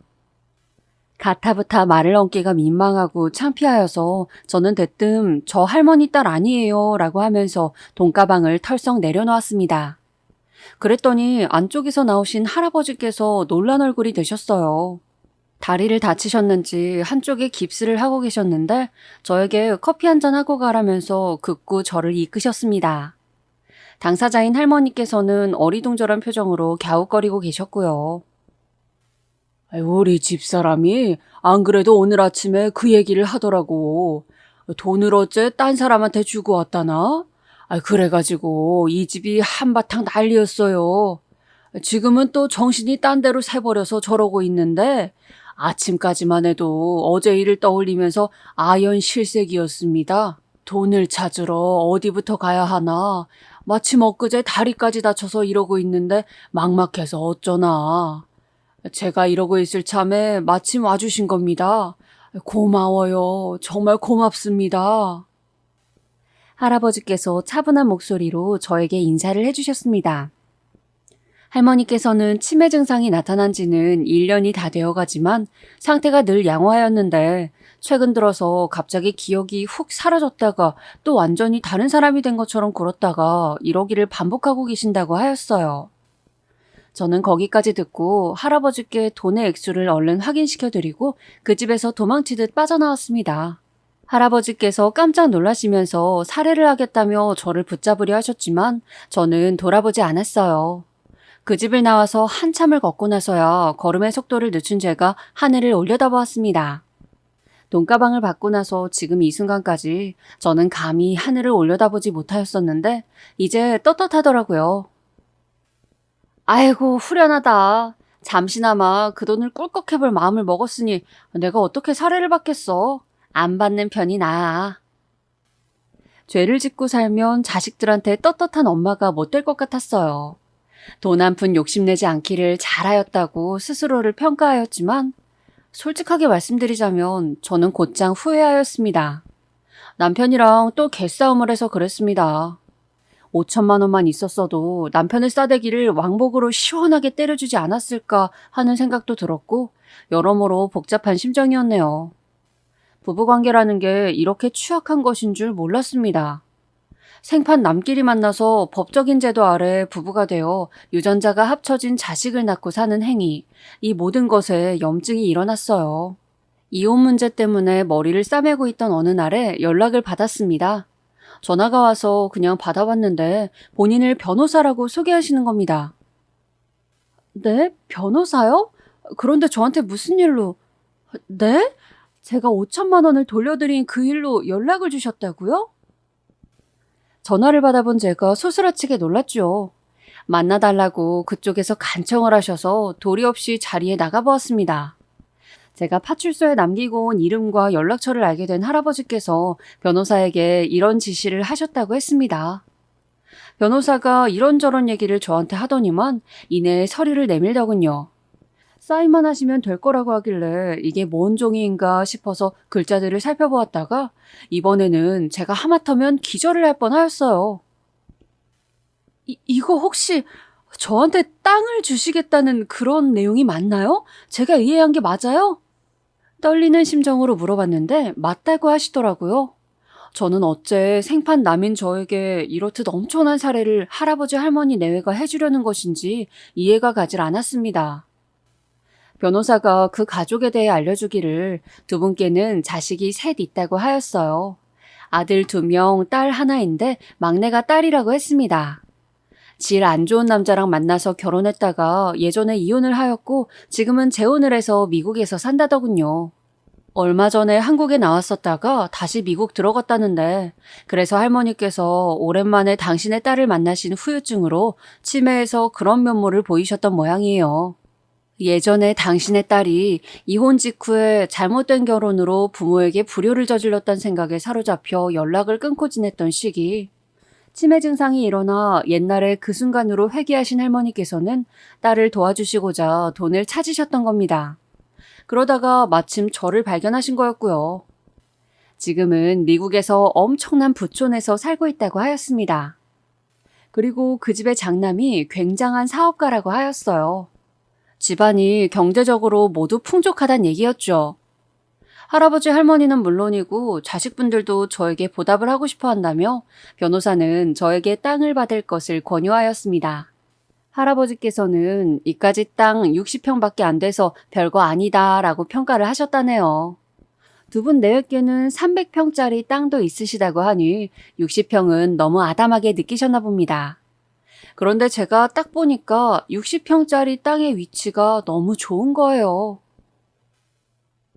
S2: 가타부타 말을 얹기가 민망하고 창피하여서 저는 대뜸 저 할머니 딸 아니에요 라고 하면서 돈가방을 털썩 내려놓았습니다. 그랬더니 안쪽에서 나오신 할아버지께서 놀란 얼굴이 되셨어요. 다리를 다치셨는지 한쪽에 깁스를 하고 계셨는데 저에게 커피 한잔 하고 가라면서 극구 저를 이끄셨습니다. 당사자인 할머니께서는 어리둥절한 표정으로 갸웃거리고 계셨고요. 우리 집사람이 안 그래도 오늘 아침에 그 얘기를 하더라고. 돈을 어째 딴 사람한테 주고 왔다나? 그래가지고 이 집이 한바탕 난리였어요. 지금은 또 정신이 딴 데로 새버려서 저러고 있는데 아침까지만 해도 어제 일을 떠올리면서 아연 실색이었습니다. 돈을 찾으러 어디부터 가야 하나. 마침 엊그제 다리까지 다쳐서 이러고 있는데 막막해서 어쩌나. 제가 이러고 있을 참에 마침 와주신 겁니다. 고마워요. 정말 고맙습니다. 할아버지께서 차분한 목소리로 저에게 인사를 해주셨습니다. 할머니께서는 치매 증상이 나타난 지는 1년이 다 되어가지만 상태가 늘 양호하였는데 최근 들어서 갑자기 기억이 훅 사라졌다가 또 완전히 다른 사람이 된 것처럼 굴었다가 이러기를 반복하고 계신다고 하였어요. 저는 거기까지 듣고 할아버지께 돈의 액수를 얼른 확인시켜드리고 그 집에서 도망치듯 빠져나왔습니다. 할아버지께서 깜짝 놀라시면서 살해를 하겠다며 저를 붙잡으려 하셨지만 저는 돌아보지 않았어요. 그 집을 나와서 한참을 걷고 나서야 걸음의 속도를 늦춘 제가 하늘을 올려다보았습니다. 돈가방을 받고 나서 지금 이 순간까지 저는 감히 하늘을 올려다보지 못하였었는데 이제 떳떳하더라고요. 아이고 후련하다. 잠시나마 그 돈을 꿀꺽해볼 마음을 먹었으니 내가 어떻게 살해를 받겠어. 안 받는 편이 나아. 죄를 짓고 살면 자식들한테 떳떳한 엄마가 못 될 것 같았어요. 돈 한 푼 욕심내지 않기를 잘하였다고 스스로를 평가하였지만 솔직하게 말씀드리자면 저는 곧장 후회하였습니다. 남편이랑 또 개싸움을 해서 그랬습니다. 5천만 원만 있었어도 남편의 싸대기를 왕복으로 시원하게 때려주지 않았을까 하는 생각도 들었고 여러모로 복잡한 심정이었네요. 부부관계라는 게 이렇게 추악한 것인 줄 몰랐습니다. 생판 남끼리 만나서 법적인 제도 아래 부부가 되어 유전자가 합쳐진 자식을 낳고 사는 행위, 이 모든 것에 염증이 일어났어요. 이혼 문제 때문에 머리를 싸매고 있던 어느 날에 연락을 받았습니다. 전화가 와서 그냥 받아봤는데 본인을 변호사라고 소개하시는 겁니다. 네? 변호사요? 그런데 저한테 무슨 일로? 네? 제가 5천만 원을 돌려드린 그 일로 연락을 주셨다고요? 전화를 받아본 제가 소스라치게 놀랐죠. 만나달라고 그쪽에서 간청을 하셔서 도리 없이 자리에 나가보았습니다. 제가 파출소에 남기고 온 이름과 연락처를 알게 된 할아버지께서 변호사에게 이런 지시를 하셨다고 했습니다. 변호사가 이런저런 얘기를 저한테 하더니만 이내 서류를 내밀더군요. 사인만 하시면 될 거라고 하길래 이게 뭔 종이인가 싶어서 글자들을 살펴보았다가 이번에는 제가 하마터면 기절을 할 뻔하였어요. 이거 혹시 저한테 땅을 주시겠다는 그런 내용이 맞나요? 제가 이해한 게 맞아요? 떨리는 심정으로 물어봤는데 맞다고 하시더라고요. 저는 어째 생판 남인 저에게 이렇듯 엄청난 사례를 할아버지 할머니 내외가 해주려는 것인지 이해가 가질 않았습니다. 변호사가 그 가족에 대해 알려주기를 두 분께는 자식이 셋 있다고 하였어요. 아들 2명, 딸 하나인데 막내가 딸이라고 했습니다. 질 안 좋은 남자랑 만나서 결혼했다가 예전에 이혼을 하였고 지금은 재혼을 해서 미국에서 산다더군요. 얼마 전에 한국에 나왔었다가 다시 미국 들어갔다는데 그래서 할머니께서 오랜만에 당신의 딸을 만나신 후유증으로 치매에서 그런 면모를 보이셨던 모양이에요. 예전에 당신의 딸이 이혼 직후에 잘못된 결혼으로 부모에게 불효를 저질렀다는 생각에 사로잡혀 연락을 끊고 지냈던 시기. 치매 증상이 일어나 옛날에 그 순간으로 회개하신 할머니께서는 딸을 도와주시고자 돈을 찾으셨던 겁니다. 그러다가 마침 저를 발견하신 거였고요. 지금은 미국에서 엄청난 부촌에서 살고 있다고 하였습니다. 그리고 그 집의 장남이 굉장한 사업가라고 하였어요. 집안이 경제적으로 모두 풍족하단 얘기였죠. 할아버지 할머니는 물론이고 자식분들도 저에게 보답을 하고 싶어 한다며 변호사는 저에게 땅을 받을 것을 권유하였습니다. 할아버지께서는 이까지 땅 60평밖에 안 돼서 별거 아니다 라고 평가를 하셨다네요. 두 분 내외께는 300평짜리 땅도 있으시다고 하니 60평은 너무 아담하게 느끼셨나 봅니다. 그런데 제가 딱 보니까 60평짜리 땅의 위치가 너무 좋은 거예요.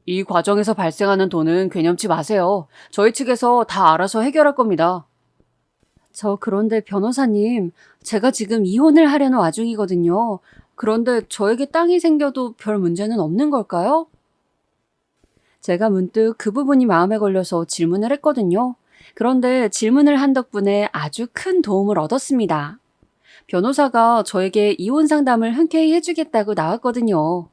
S2: 이 과정에서 발생하는 돈은 괴념치 마세요. 저희 측에서 다 알아서 해결할 겁니다. 그런데 변호사님, 제가 지금 이혼을 하려는 와중이거든요. 그런데 저에게 땅이 생겨도 별 문제는 없는 걸까요? 제가 문득 그 부분이 마음에 걸려서 질문을 했거든요. 그런데 질문을 한 덕분에 아주 큰 도움을 얻었습니다. 변호사가 저에게 이혼 상담을 흔쾌히 해주겠다고 나왔거든요.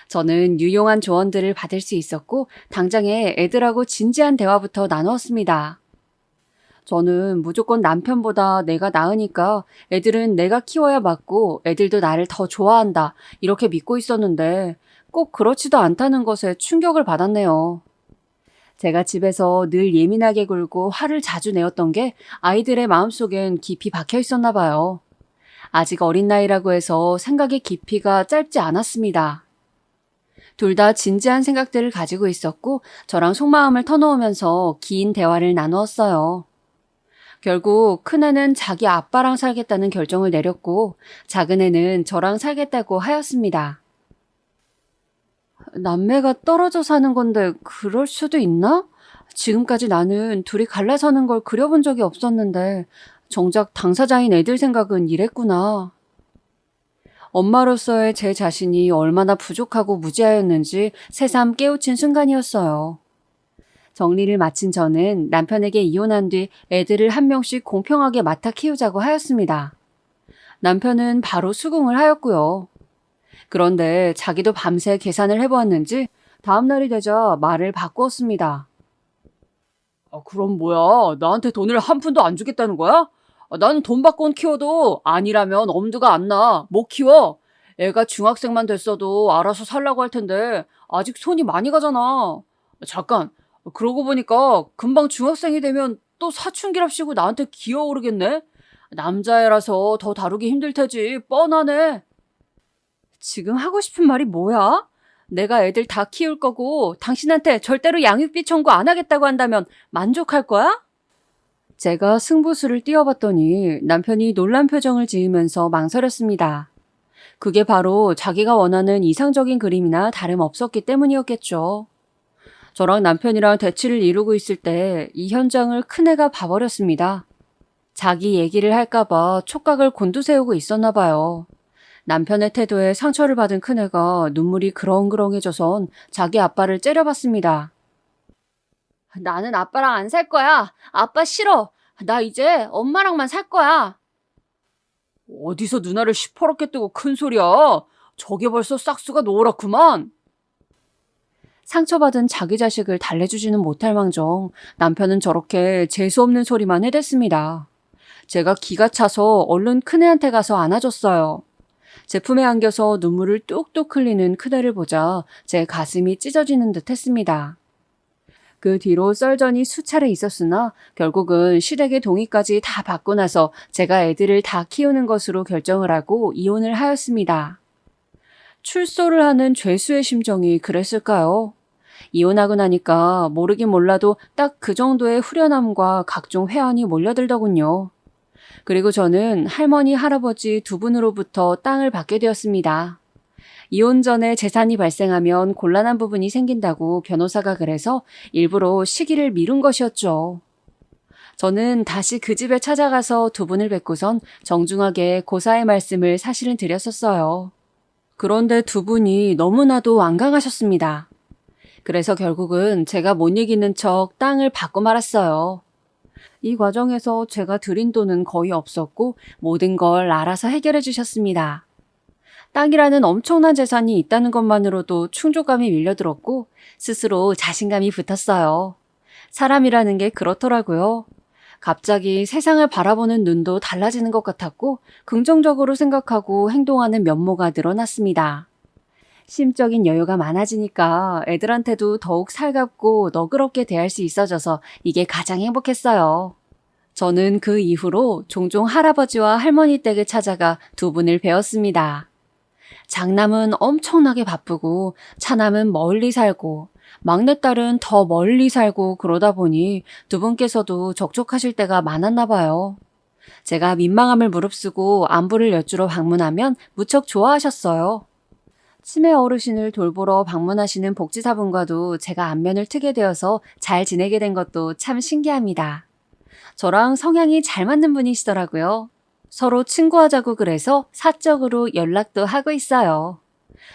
S2: 저는 유용한 조언들을 받을 수 있었고 당장에 애들하고 진지한 대화부터 나누었습니다. 저는 무조건 남편보다 내가 나으니까 애들은 내가 키워야 맞고 애들도 나를 더 좋아한다 이렇게 믿고 있었는데 꼭 그렇지도 않다는 것에 충격을 받았네요. 제가 집에서 늘 예민하게 굴고 화를 자주 내었던 게 아이들의 마음속엔 깊이 박혀 있었나 봐요. 아직 어린 나이라고 해서 생각의 깊이가 짧지 않았습니다. 둘 다 진지한 생각들을 가지고 있었고 저랑 속마음을 터놓으면서 긴 대화를 나누었어요. 결국 큰애는 자기 아빠랑 살겠다는 결정을 내렸고 작은애는 저랑 살겠다고 하였습니다. 남매가 떨어져 사는 건데 그럴 수도 있나? 지금까지 나는 둘이 갈라서는 걸 그려본 적이 없었는데 정작 당사자인 애들 생각은 이랬구나. 엄마로서의 제 자신이 얼마나 부족하고 무지하였는지 새삼 깨우친 순간이었어요. 정리를 마친 저는 남편에게 이혼한 뒤 애들을 한 명씩 공평하게 맡아 키우자고 하였습니다. 남편은 바로 수긍을 하였고요. 그런데 자기도 밤새 계산을 해보았는지 다음날이 되자 말을 바꾸었습니다. 그럼 뭐야? 나한테 돈을 한 푼도 안 주겠다는 거야? 나는 돈 받고 키워도 아니라면 엄두가 안 나. 못 키워. 애가 중학생만 됐어도 알아서 살라고 할 텐데 아직 손이 많이 가잖아. 잠깐. 그러고 보니까 금방 중학생이 되면 또 사춘기랍시고 나한테 기어오르겠네? 남자애라서 더 다루기 힘들 테지. 뻔하네. 지금 하고 싶은 말이 뭐야? 내가 애들 다 키울 거고 당신한테 절대로 양육비 청구 안 하겠다고 한다면 만족할 거야? 제가 승부수를 띄워봤더니 남편이 놀란 표정을 지으면서 망설였습니다. 그게 바로 자기가 원하는 이상적인 그림이나 다름없었기 때문이었겠죠. 저랑 남편이랑 대치를 이루고 있을 때 이 현장을 큰애가 봐버렸습니다. 자기 얘기를 할까봐 촉각을 곤두세우고 있었나 봐요. 남편의 태도에 상처를 받은 큰애가 눈물이 그렁그렁해져선 자기 아빠를 째려봤습니다. 나는 아빠랑 안 살 거야. 아빠 싫어. 나 이제 엄마랑만 살 거야. 어디서 누나를 시퍼렇게 뜨고 큰 소리야. 저게 벌써 싹수가 노랗구만. 상처받은 자기 자식을 달래주지는 못할 망정 남편은 저렇게 재수없는 소리만 해댔습니다. 제가 기가 차서 얼른 큰애한테 가서 안아줬어요. 제품에 안겨서 눈물을 뚝뚝 흘리는 큰애를 보자 제 가슴이 찢어지는 듯 했습니다. 그 뒤로 썰전이 수차례 있었으나 결국은 시댁의 동의까지 다 받고 나서 제가 애들을 다 키우는 것으로 결정을 하고 이혼을 하였습니다. 출소를 하는 죄수의 심정이 그랬을까요? 이혼하고 나니까 모르긴 몰라도 딱 그 정도의 후련함과 각종 회한이 몰려들더군요. 그리고 저는 할머니, 할아버지 두 분으로부터 땅을 받게 되었습니다. 이혼 전에 재산이 발생하면 곤란한 부분이 생긴다고 변호사가 그래서 일부러 시기를 미룬 것이었죠. 저는 다시 그 집에 찾아가서 두 분을 뵙고선 정중하게 고사의 말씀을 사실은 드렸었어요. 그런데 두 분이 너무나도 완강하셨습니다. 그래서 결국은 제가 못 이기는 척 땅을 받고 말았어요. 이 과정에서 제가 드린 돈은 거의 없었고 모든 걸 알아서 해결해 주셨습니다. 땅이라는 엄청난 재산이 있다는 것만으로도 충족감이 밀려들었고 스스로 자신감이 붙었어요. 사람이라는 게 그렇더라고요. 갑자기 세상을 바라보는 눈도 달라지는 것 같았고 긍정적으로 생각하고 행동하는 면모가 늘어났습니다. 심적인 여유가 많아지니까 애들한테도 더욱 살갑고 너그럽게 대할 수 있어져서 이게 가장 행복했어요. 저는 그 이후로 종종 할아버지와 할머니 댁을 찾아가 두 분을 뵈었습니다. 장남은 엄청나게 바쁘고 차남은 멀리 살고 막내딸은 더 멀리 살고 그러다 보니 두 분께서도 적적하실 때가 많았나 봐요. 제가 민망함을 무릅쓰고 안부를 여쭈러 방문하면 무척 좋아하셨어요. 치매 어르신을 돌보러 방문하시는 복지사분과도 제가 안면을 트게 되어서 잘 지내게 된 것도 참 신기합니다. 저랑 성향이 잘 맞는 분이시더라고요. 서로 친구하자고 그래서 사적으로 연락도 하고 있어요.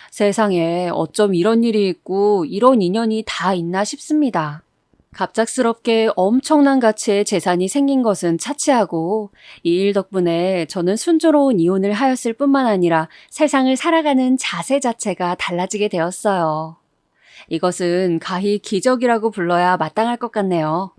S2: 세상에 어쩜 이런 일이 있고 이런 인연이 다 있나 싶습니다. 갑작스럽게 엄청난 가치의 재산이 생긴 것은 차치하고 이 일 덕분에 저는 순조로운 이혼을 하였을 뿐만 아니라 세상을 살아가는 자세 자체가 달라지게 되었어요. 이것은 가히 기적이라고 불러야 마땅할 것 같네요.